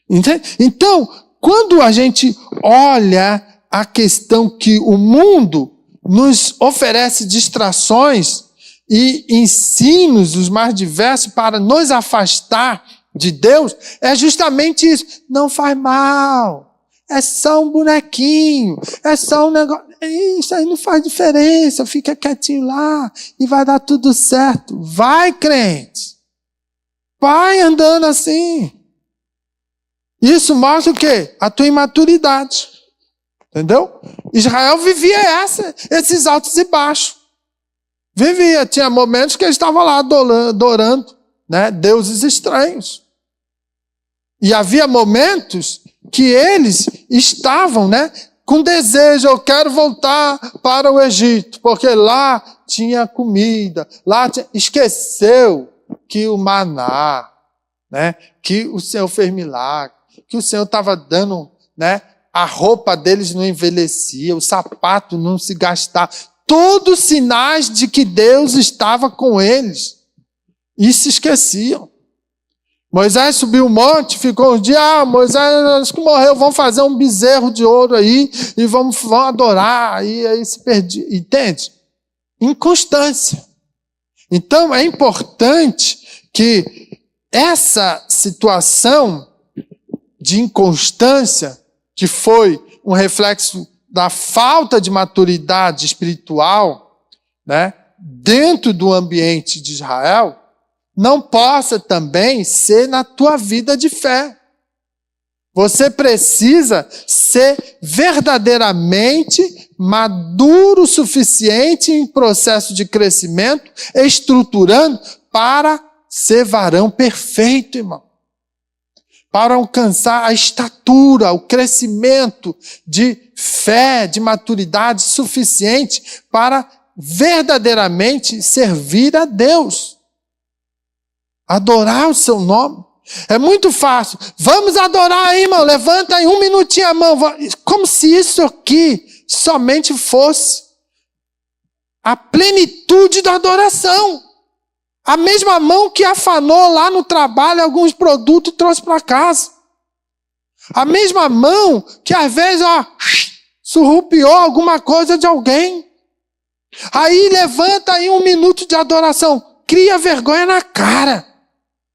Entende? Então, quando a gente olha a questão que o mundo nos oferece distrações e ensinos os mais diversos para nos afastar de Deus, é justamente isso. Não faz mal. É só um bonequinho, é só um negócio. Isso aí não faz diferença, fica quietinho lá e vai dar tudo certo. Vai, crente. Vai andando assim. Isso mostra o quê? A tua imaturidade. Entendeu? Israel vivia esses altos e baixos. Vivia. Tinha momentos que ele estava lá adorando, né, deuses estranhos. E havia momentos que eles estavam, né, com desejo, eu quero voltar para o Egito, porque lá tinha comida, esqueceu que o maná, né, que o Senhor fez milagre, que o Senhor estava dando, né, a roupa deles não envelhecia, o sapato não se gastava, todos sinais de que Deus estava com eles, e se esqueciam. Moisés subiu o monte, ficou uns dias, Moisés acho que morreu, vamos fazer um bezerro de ouro aí, e vamos adorar, aí se perdia, entende? Inconstância. Então é importante que essa situação de inconstância, que foi um reflexo da falta de maturidade espiritual, né, dentro do ambiente de Israel, não possa também ser na tua vida de fé. Você precisa ser verdadeiramente maduro o suficiente em processo de crescimento, estruturando para ser varão perfeito, irmão. Para alcançar a estatura, o crescimento de fé, de maturidade suficiente para verdadeiramente servir a Deus. Adorar o seu nome. É muito fácil. Vamos adorar aí, irmão. Levanta aí 1 minutinho a mão. Como se isso aqui somente fosse a plenitude da adoração. A mesma mão que afanou lá no trabalho alguns produtos e trouxe para casa. A mesma mão que às vezes surrupiou alguma coisa de alguém. Aí levanta aí 1 minuto de adoração. Cria vergonha na cara.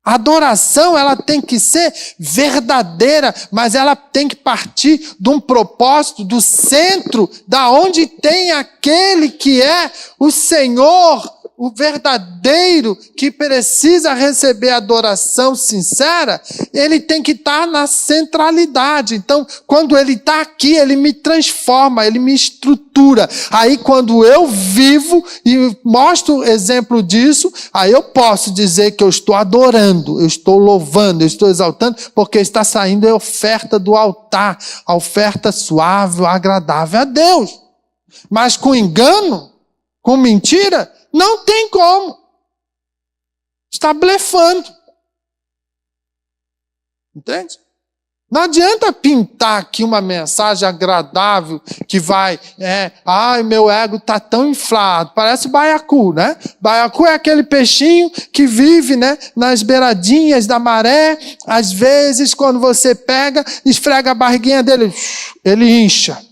A adoração, ela tem que ser verdadeira, mas ela tem que partir de um propósito, do centro, da onde tem aquele que é o Senhor, o verdadeiro, que precisa receber adoração sincera, ele tem que estar na centralidade. Então, quando ele está aqui, ele me transforma, ele me estrutura. Aí, quando eu vivo e mostro exemplo disso, aí eu posso dizer que eu estou adorando, eu estou louvando, eu estou exaltando, porque está saindo a oferta do altar, a oferta suave, agradável a Deus. Mas com engano, com mentira, não tem como. Está blefando. Entende? Não adianta pintar aqui uma mensagem agradável que vai, meu ego está tão inflado. Parece baiacu, né? Baiacu é aquele peixinho que vive, né, nas beiradinhas da maré. Às vezes, quando você pega, esfrega a barriguinha dele, ele incha.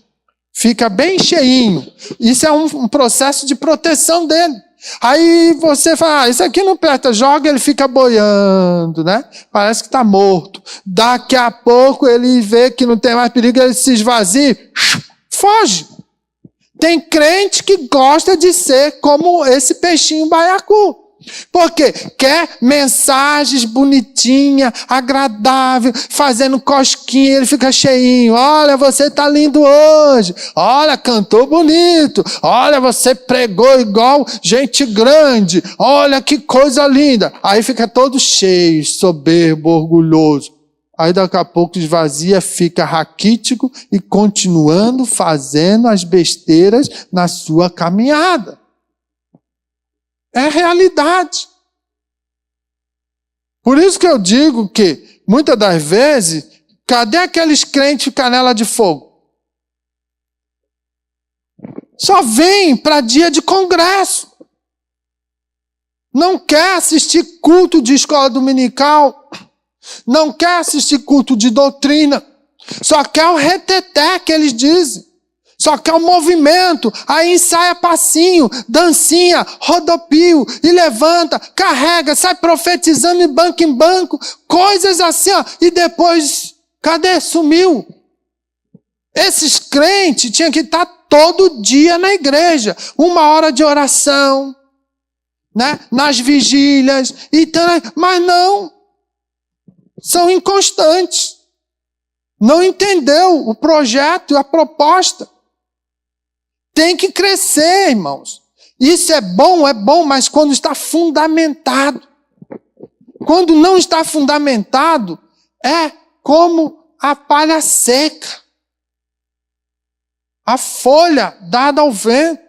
Fica bem cheinho. Isso é um processo de proteção dele. Aí você fala, isso aqui não presta, joga, ele fica boiando, né? Parece que está morto. Daqui a pouco ele vê que não tem mais perigo, ele se esvazia, foge. Tem crente que gosta de ser como esse peixinho baiacu. Porque quer mensagens bonitinhas, agradáveis, fazendo cosquinha, ele fica cheinho. Olha, você está lindo hoje. Olha, cantou bonito. Olha, você pregou igual gente grande. Olha que coisa linda. Aí fica todo cheio, soberbo, orgulhoso. Aí daqui a pouco esvazia, fica raquítico e continuando fazendo as besteiras na sua caminhada. É realidade. Por isso que eu digo que, muitas das vezes, cadê aqueles crentes canela de fogo? Só vem para dia de congresso. Não quer assistir culto de escola dominical. Não quer assistir culto de doutrina. Só quer o reteté que eles dizem. Só quer o movimento, aí ensaia passinho, dancinha, rodopio, e levanta, carrega, sai profetizando de banco em banco, coisas assim, ó, e depois, cadê? Sumiu. Esses crentes tinham que estar todo dia na igreja, 1 hora de oração, né? Nas vigílias, mas não, são inconstantes, não entendeu o projeto, a proposta. Tem que crescer, irmãos. Isso é bom, mas quando está fundamentado. Quando não está fundamentado, é como a palha seca. A folha dada ao vento.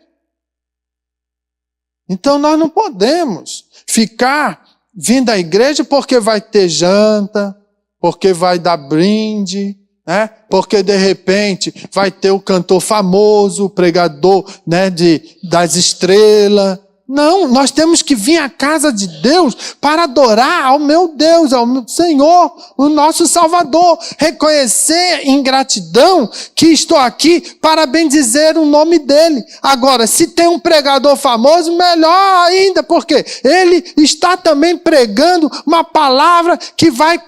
Então nós não podemos ficar vindo à igreja porque vai ter janta, porque vai dar brinde, né? Porque de repente vai ter o cantor famoso, o pregador, né, das estrelas. Não, nós temos que vir à casa de Deus para adorar ao meu Deus, ao meu Senhor, o nosso Salvador. Reconhecer em gratidão que estou aqui para bendizer o nome dele. Agora, se tem um pregador famoso, melhor ainda, porque ele está também pregando uma palavra que vai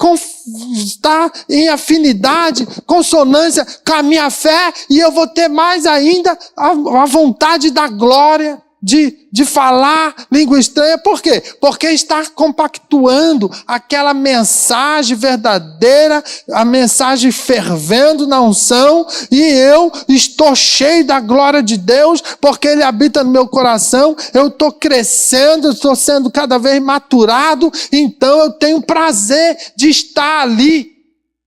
estar em afinidade, consonância com a minha fé, e eu vou ter mais ainda a vontade da glória. De falar língua estranha. Por quê? Porque está compactuando aquela mensagem verdadeira, a mensagem fervendo na unção, e eu estou cheio da glória de Deus, porque Ele habita no meu coração, eu estou crescendo, estou sendo cada vez maturado, então eu tenho prazer de estar ali.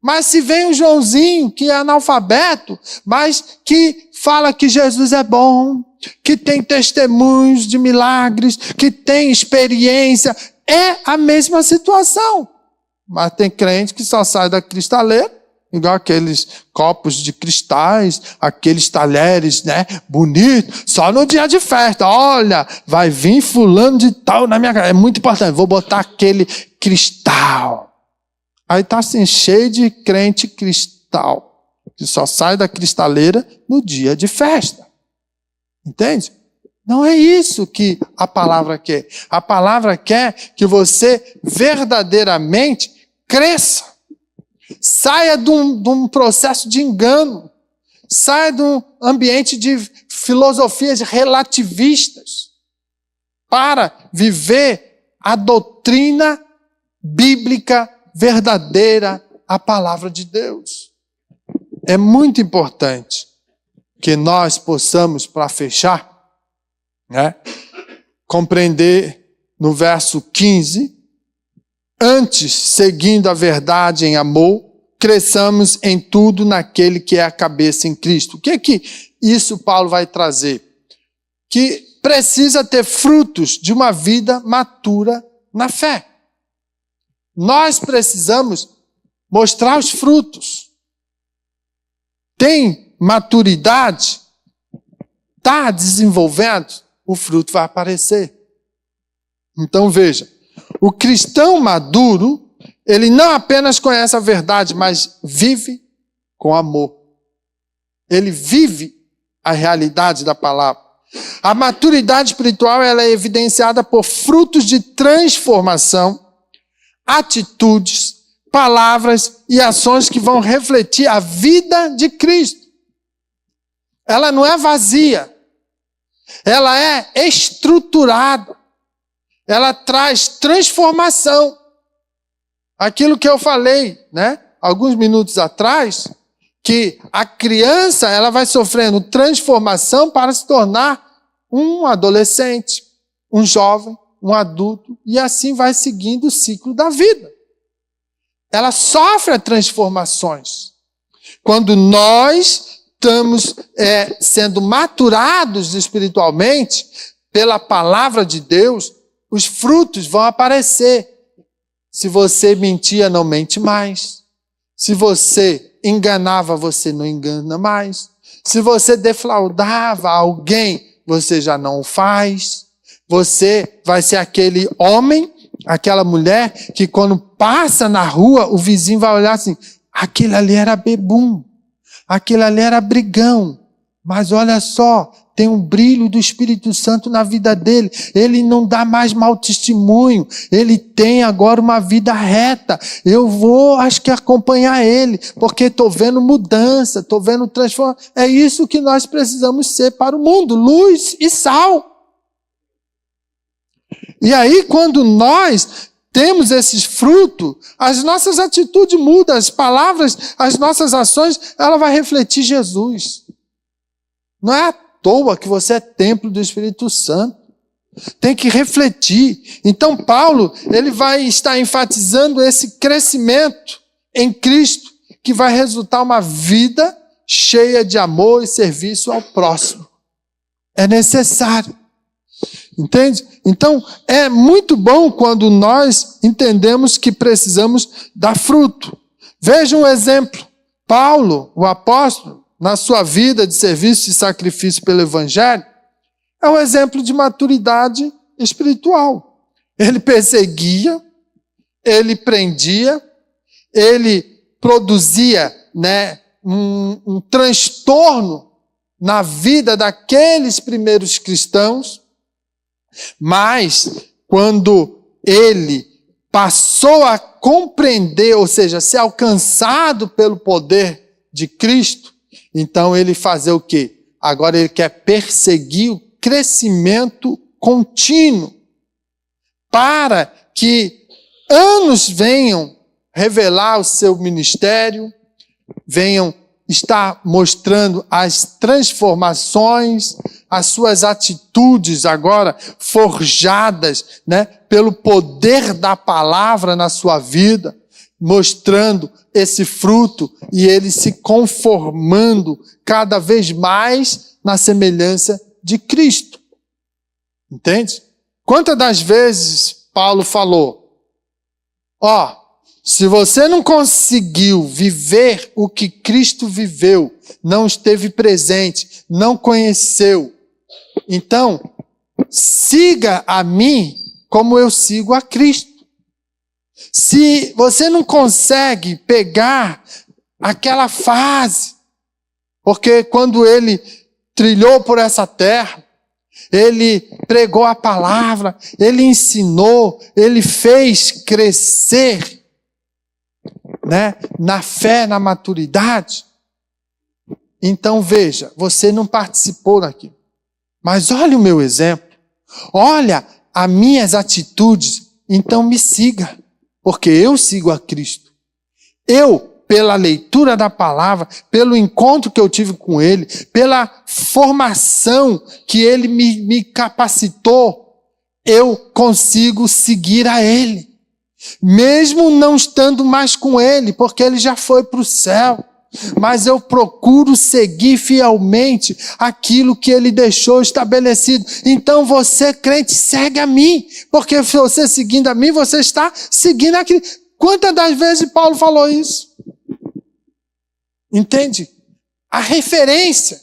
Mas se vem um Joãozinho, que é analfabeto, mas que fala que Jesus é bom, que tem testemunhos de milagres, que tem experiência, é a mesma situação. Mas tem crente que só sai da cristaleira, igual aqueles copos de cristais, aqueles talheres, né, bonitos, só no dia de festa. Olha, vai vir fulano de tal na minha casa, é muito importante, vou botar aquele cristal. Aí está assim, cheio de crente cristal, que só sai da cristaleira no dia de festa. Entende? Não é isso que a palavra quer. A palavra quer que você verdadeiramente cresça. Saia de um processo de engano. Saia de um ambiente de filosofias relativistas. Para viver a doutrina bíblica verdadeira, a palavra de Deus. É muito importante que nós possamos, para fechar, né, compreender no verso 15, antes, seguindo a verdade em amor, cresçamos em tudo naquele que é a cabeça em Cristo. O que é que isso Paulo vai trazer? Que precisa ter frutos de uma vida matura na fé. Nós precisamos mostrar os frutos. Tem maturidade? Está desenvolvendo? O fruto vai aparecer. Então veja, o cristão maduro, ele não apenas conhece a verdade, mas vive com amor. Ele vive a realidade da palavra. A maturidade espiritual ela é evidenciada por frutos de transformação, atitudes, palavras e ações que vão refletir a vida de Cristo. Ela não é vazia, ela é estruturada, ela traz transformação. Aquilo que eu falei, né, alguns minutos atrás, que a criança ela vai sofrendo transformação para se tornar um adolescente, um jovem, um adulto, e assim vai seguindo o ciclo da vida. Ela sofre transformações. Quando nós estamos sendo maturados espiritualmente pela palavra de Deus, os frutos vão aparecer. Se você mentia, não mente mais. Se você enganava, você não engana mais. Se você defraudava alguém, você já não o faz. Você vai ser aquele homem, aquela mulher, que quando passa na rua, o vizinho vai olhar assim, aquele ali era bebum, aquele ali era brigão, mas olha só, tem um brilho do Espírito Santo na vida dele, ele não dá mais mau testemunho, ele tem agora uma vida reta, eu vou, acho que acompanhar ele, porque estou vendo mudança, estou vendo transformação. É isso que nós precisamos ser para o mundo, luz e sal. E aí, quando nós temos esses frutos, as nossas atitudes mudam, as palavras, as nossas ações, ela vai refletir Jesus. Não é à toa que você é templo do Espírito Santo. Tem que refletir. Então, Paulo, ele vai estar enfatizando esse crescimento em Cristo, que vai resultar uma vida cheia de amor e serviço ao próximo. É necessário. Entende? Então, é muito bom quando nós entendemos que precisamos dar fruto. Veja um exemplo. Paulo, o apóstolo, na sua vida de serviço e sacrifício pelo Evangelho, é um exemplo de maturidade espiritual. Ele perseguia, ele prendia, ele produzia, um transtorno na vida daqueles primeiros cristãos, mas quando ele passou a compreender, ou seja, ser alcançado pelo poder de Cristo, então ele fazia o quê? Agora ele quer perseguir o crescimento contínuo, para que anos venham revelar o seu ministério, venham estar mostrando as transformações, as suas atitudes agora forjadas, pelo poder da palavra na sua vida, mostrando esse fruto e ele se conformando cada vez mais na semelhança de Cristo. Entende? Quantas das vezes Paulo falou, se você não conseguiu viver o que Cristo viveu, não esteve presente, não conheceu, então siga a mim como eu sigo a Cristo. Se você não consegue pegar aquela fase, porque quando ele trilhou por essa terra, ele pregou a palavra, ele ensinou, ele fez crescer, na fé, na maturidade. Então veja, você não participou daquilo. Mas olha o meu exemplo, olha as minhas atitudes, então me siga, porque eu sigo a Cristo. Eu, pela leitura da palavra, pelo encontro que eu tive com ele, pela formação que ele me capacitou, eu consigo seguir a ele. Mesmo não estando mais com ele, porque ele já foi para o céu. Mas eu procuro seguir fielmente aquilo que ele deixou estabelecido. Então você, crente, segue a mim, porque se você seguindo a mim, você está seguindo aquilo. Quantas das vezes Paulo falou isso? Entende? A referência.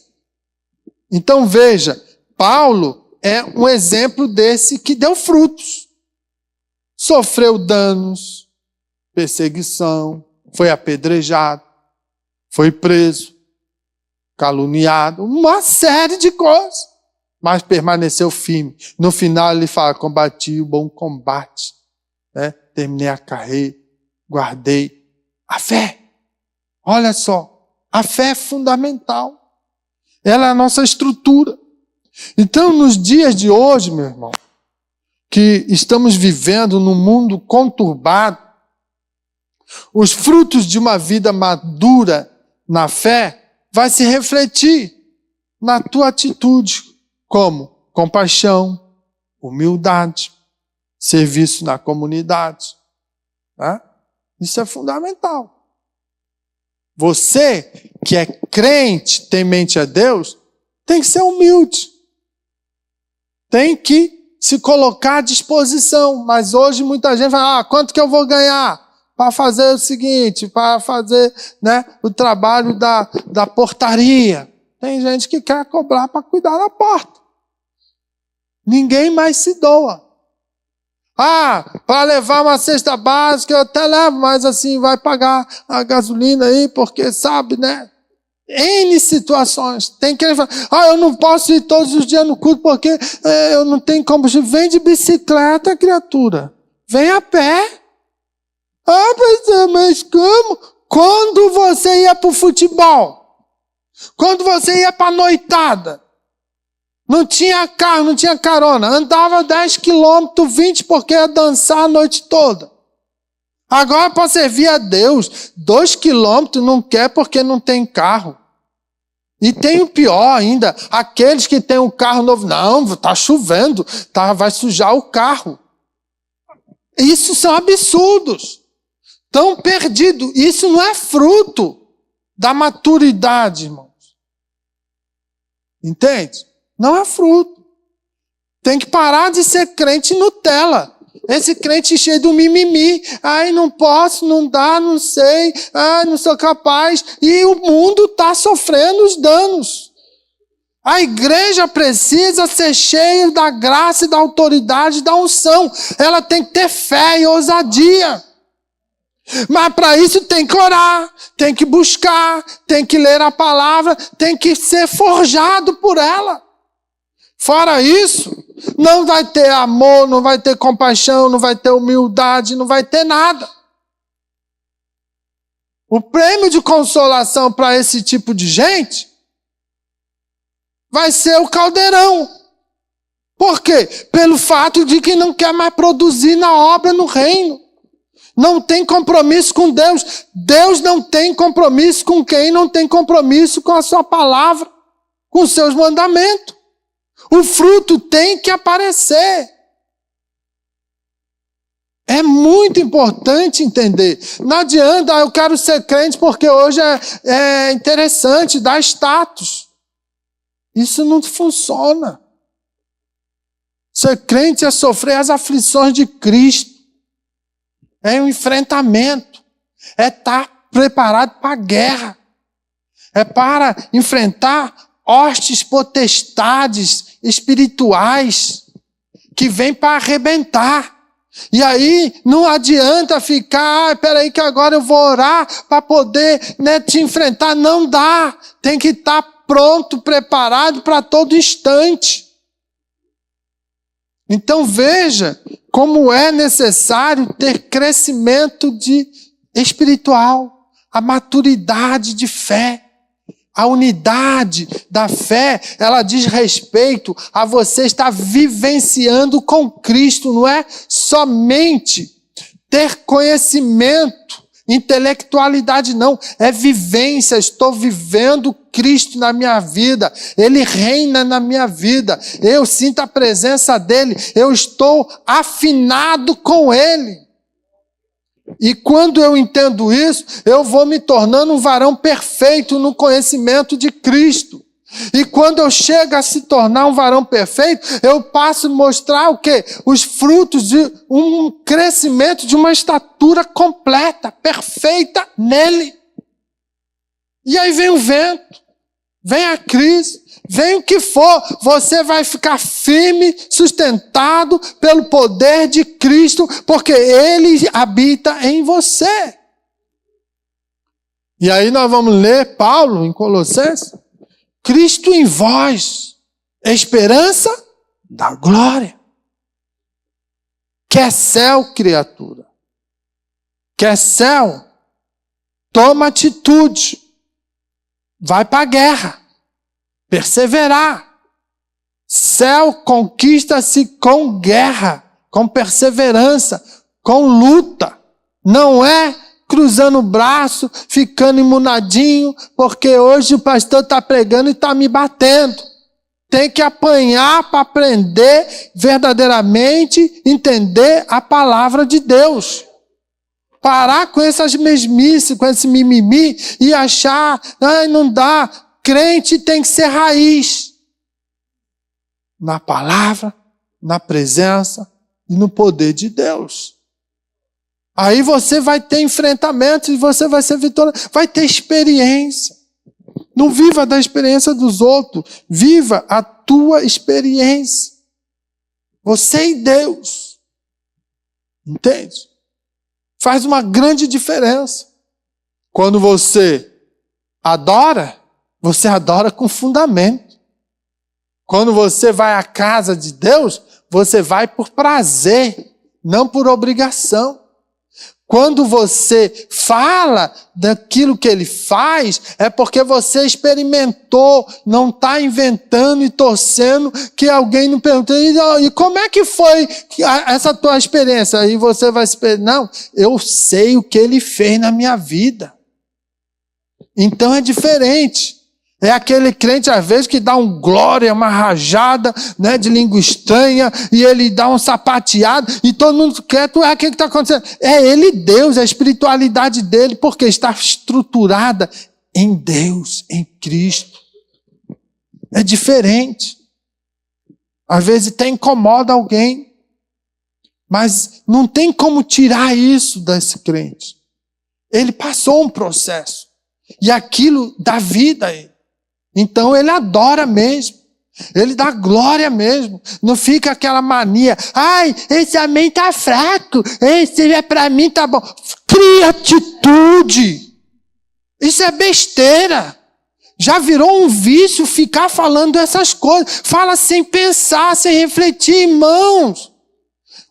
Então veja, Paulo é um exemplo desse que deu frutos. Sofreu danos, perseguição, foi apedrejado, foi preso, caluniado, uma série de coisas. mas permaneceu firme. No final ele fala, combati o bom combate, né? Terminei a carreira, guardei. A fé, olha só, a fé é fundamental. Ela é a nossa estrutura. Então, nos dias de hoje, meu irmão, que estamos vivendo num mundo conturbado, os frutos de uma vida madura na fé vai se refletir na tua atitude, como compaixão, humildade, serviço na comunidade. Né? Isso é fundamental. Você que é crente, temente a Deus, tem que ser humilde. Tem que se colocar à disposição. Mas hoje muita gente fala, quanto que eu vou ganhar? Para fazer o seguinte, para fazer, né, o trabalho da portaria. Tem gente que quer cobrar para cuidar da porta. Ninguém mais se doa. Para levar uma cesta básica, eu até levo, mas assim, vai pagar a gasolina aí, porque sabe, né? N situações. Tem quem fala, eu não posso ir todos os dias no culto porque eu não tenho combustível. Vem de bicicleta, criatura. Vem a pé. Mas como? Quando você ia para o futebol? Quando você ia para a noitada? Não tinha carro, não tinha carona. Andava 10 quilômetros, 20 porque ia dançar a noite toda. Agora, para servir a Deus, 2 quilômetros não quer porque não tem carro. E tem o pior ainda, aqueles que têm um carro novo. Não, está chovendo, vai sujar o carro. Isso são absurdos. Tão perdido. Isso não é fruto da maturidade, irmãos. Entende? Não é fruto. Tem que parar de ser crente Nutella. Esse crente cheio do mimimi. Não posso, não dá, não sei. Não sou capaz. E o mundo está sofrendo os danos. A igreja precisa ser cheia da graça e da autoridade da unção. Ela tem que ter fé e ousadia. Mas para isso tem que orar, tem que buscar, tem que ler a palavra, tem que ser forjado por ela. Fora isso, não vai ter amor, não vai ter compaixão, não vai ter humildade, não vai ter nada. O prêmio de consolação para esse tipo de gente vai ser o caldeirão. Por quê? Pelo fato de que não quer mais produzir na obra no reino. Não tem compromisso com Deus. Deus não tem compromisso com quem não tem compromisso com a sua palavra, com os seus mandamentos. O fruto tem que aparecer. É muito importante entender. Não adianta, eu quero ser crente porque hoje é interessante, dá status. Isso não funciona. Ser crente é sofrer as aflições de Cristo. É um enfrentamento. É estar preparado para a guerra. É para enfrentar hostes, potestades espirituais que vêm para arrebentar. E aí não adianta ficar, peraí que agora eu vou orar para poder, te enfrentar. Não dá. Tem que estar pronto, preparado para todo instante. Então veja como é necessário ter crescimento espiritual, a maturidade de fé. A unidade da fé, ela diz respeito a você estar vivenciando com Cristo, não é somente ter conhecimento, intelectualidade não, é vivência, estou vivendo Cristo na minha vida, Ele reina na minha vida, eu sinto a presença dEle, eu estou afinado com Ele. E quando eu entendo isso, eu vou me tornando um varão perfeito no conhecimento de Cristo. E quando eu chego a se tornar um varão perfeito, eu passo a mostrar o quê? Os frutos de um crescimento de uma estatura completa, perfeita nele. E aí vem o vento, vem a crise, vem o que for, você vai ficar firme, sustentado pelo poder de Cristo, porque Ele habita em você. E aí nós vamos ler Paulo em Colossenses. Cristo em vós, Esperança da glória. Quer céu, criatura? Quer céu? Toma atitude. Vai para a guerra. Perseverar. Céu conquista-se com guerra, com perseverança, com luta. Não é cruzando o braço, ficando imunadinho, porque hoje o pastor está pregando e está me batendo. Tem que apanhar para aprender verdadeiramente, entender a palavra de Deus. Parar com essas mesmices, com esse mimimi e achar, ai, não dá. Crente tem que ser raiz. Na palavra, na presença e no poder de Deus. Aí você vai ter enfrentamentos e você vai ser vitorioso, vai ter experiência. Não viva da experiência dos outros, viva a tua experiência. Você e Deus. Entende? Faz uma grande diferença. Quando você adora com fundamento. Quando você vai à casa de Deus, você vai por prazer, não por obrigação. Quando você fala daquilo que ele faz, é porque você experimentou, não está inventando e torcendo que alguém não perguntou, e como é que foi essa tua experiência? Aí você vai se perguntar, não, eu sei o que ele fez na minha vida. Então é diferente. É aquele crente, às vezes, que dá um glória, uma rajada, né, de língua estranha, e ele dá um sapateado, e todo mundo quieto, o que está acontecendo? É ele, Deus, a espiritualidade dele, porque está estruturada em Deus, em Cristo. É diferente. Às vezes até incomoda alguém, mas não tem como tirar isso desse crente. Ele passou um processo, e aquilo dá vida a ele. Então ele adora mesmo, ele dá glória mesmo, não fica aquela mania, ai, esse amém tá fraco, esse é para mim tá bom. Cria atitude, isso é besteira, já virou um vício ficar falando essas coisas, fala sem pensar, sem refletir, irmãos.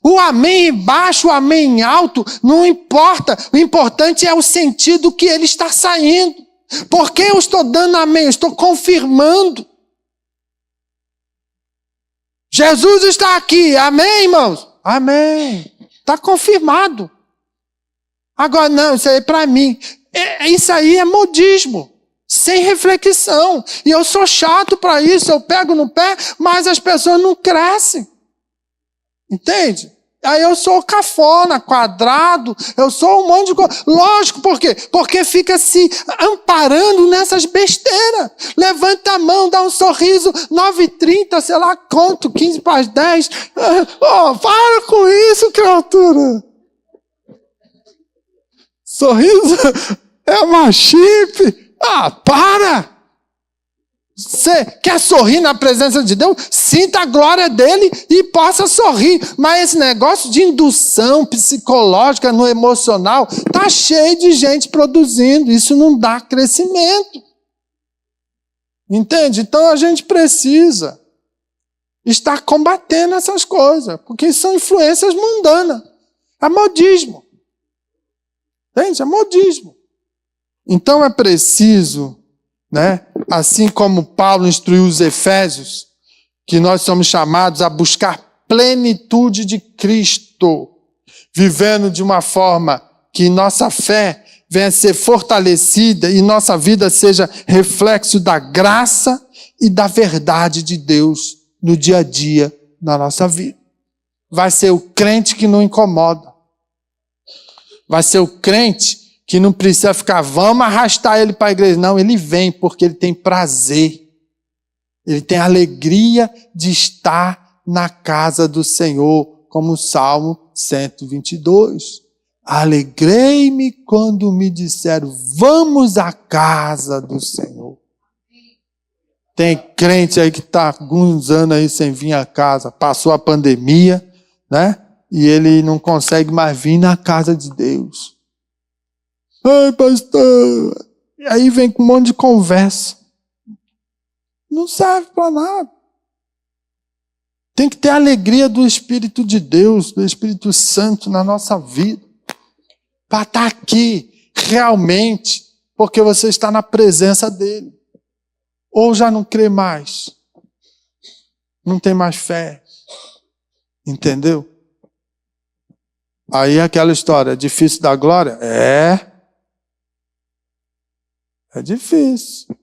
O amém baixo, o amém alto, não importa, o importante é o sentido que ele está saindo. Por que eu estou dando amém? Eu estou confirmando. Jesus está aqui. Amém, irmãos? Amém. Está confirmado. Agora, não, isso aí é para mim. Isso aí é modismo. Sem reflexão. E eu sou chato para isso. Eu pego no pé, mas as pessoas não crescem. Entende? Aí eu sou cafona, quadrado, eu sou um monte de coisa. Lógico, por quê? Porque fica se amparando nessas besteiras. Levanta a mão, dá um sorriso, 9h30, sei lá quanto, 15 para as 10. Para com isso, criatura. Sorriso é uma chip. Para! Você quer sorrir na presença de Deus? Sinta a glória dele e possa sorrir. Mas esse negócio de indução psicológica no emocional está cheio de gente produzindo. Isso não dá crescimento. Entende? Então a gente precisa estar combatendo essas coisas, porque são influências mundanas. É modismo. Entende? É modismo. Então é preciso, né? Assim como Paulo instruiu os Efésios, que nós somos chamados a buscar plenitude de Cristo, vivendo de uma forma que nossa fé venha a ser fortalecida e nossa vida seja reflexo da graça e da verdade de Deus no dia a dia da nossa vida. Vai ser o crente que não incomoda. Vai ser o crente que não precisa ficar, vamos arrastar ele para a igreja. Não, ele vem porque ele tem prazer. Ele tem alegria de estar na casa do Senhor, como o Salmo 122. Alegrei-me quando me disseram, vamos à casa do Senhor. Tem crente aí que está alguns anos aí sem vir à casa, passou a pandemia, né? E ele não consegue mais vir na casa de Deus. Ai, pastor. E aí vem com um monte de conversa. Não serve para nada. Tem que ter a alegria do Espírito de Deus, do Espírito Santo na nossa vida. Para estar aqui, realmente, porque você está na presença dele. Ou já não crê mais. Não tem mais fé. Entendeu? Aí aquela história, é difícil dar glória? É difícil.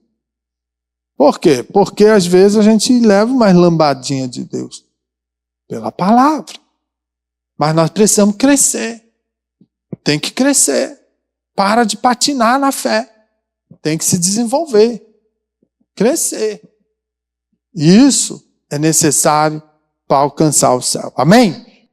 Por quê? Porque às vezes a gente leva umas lambadinhas de Deus. Pela palavra. Mas nós precisamos crescer. Tem que crescer. Para de patinar na fé. Tem que se desenvolver. Crescer. Isso é necessário para alcançar o céu. Amém?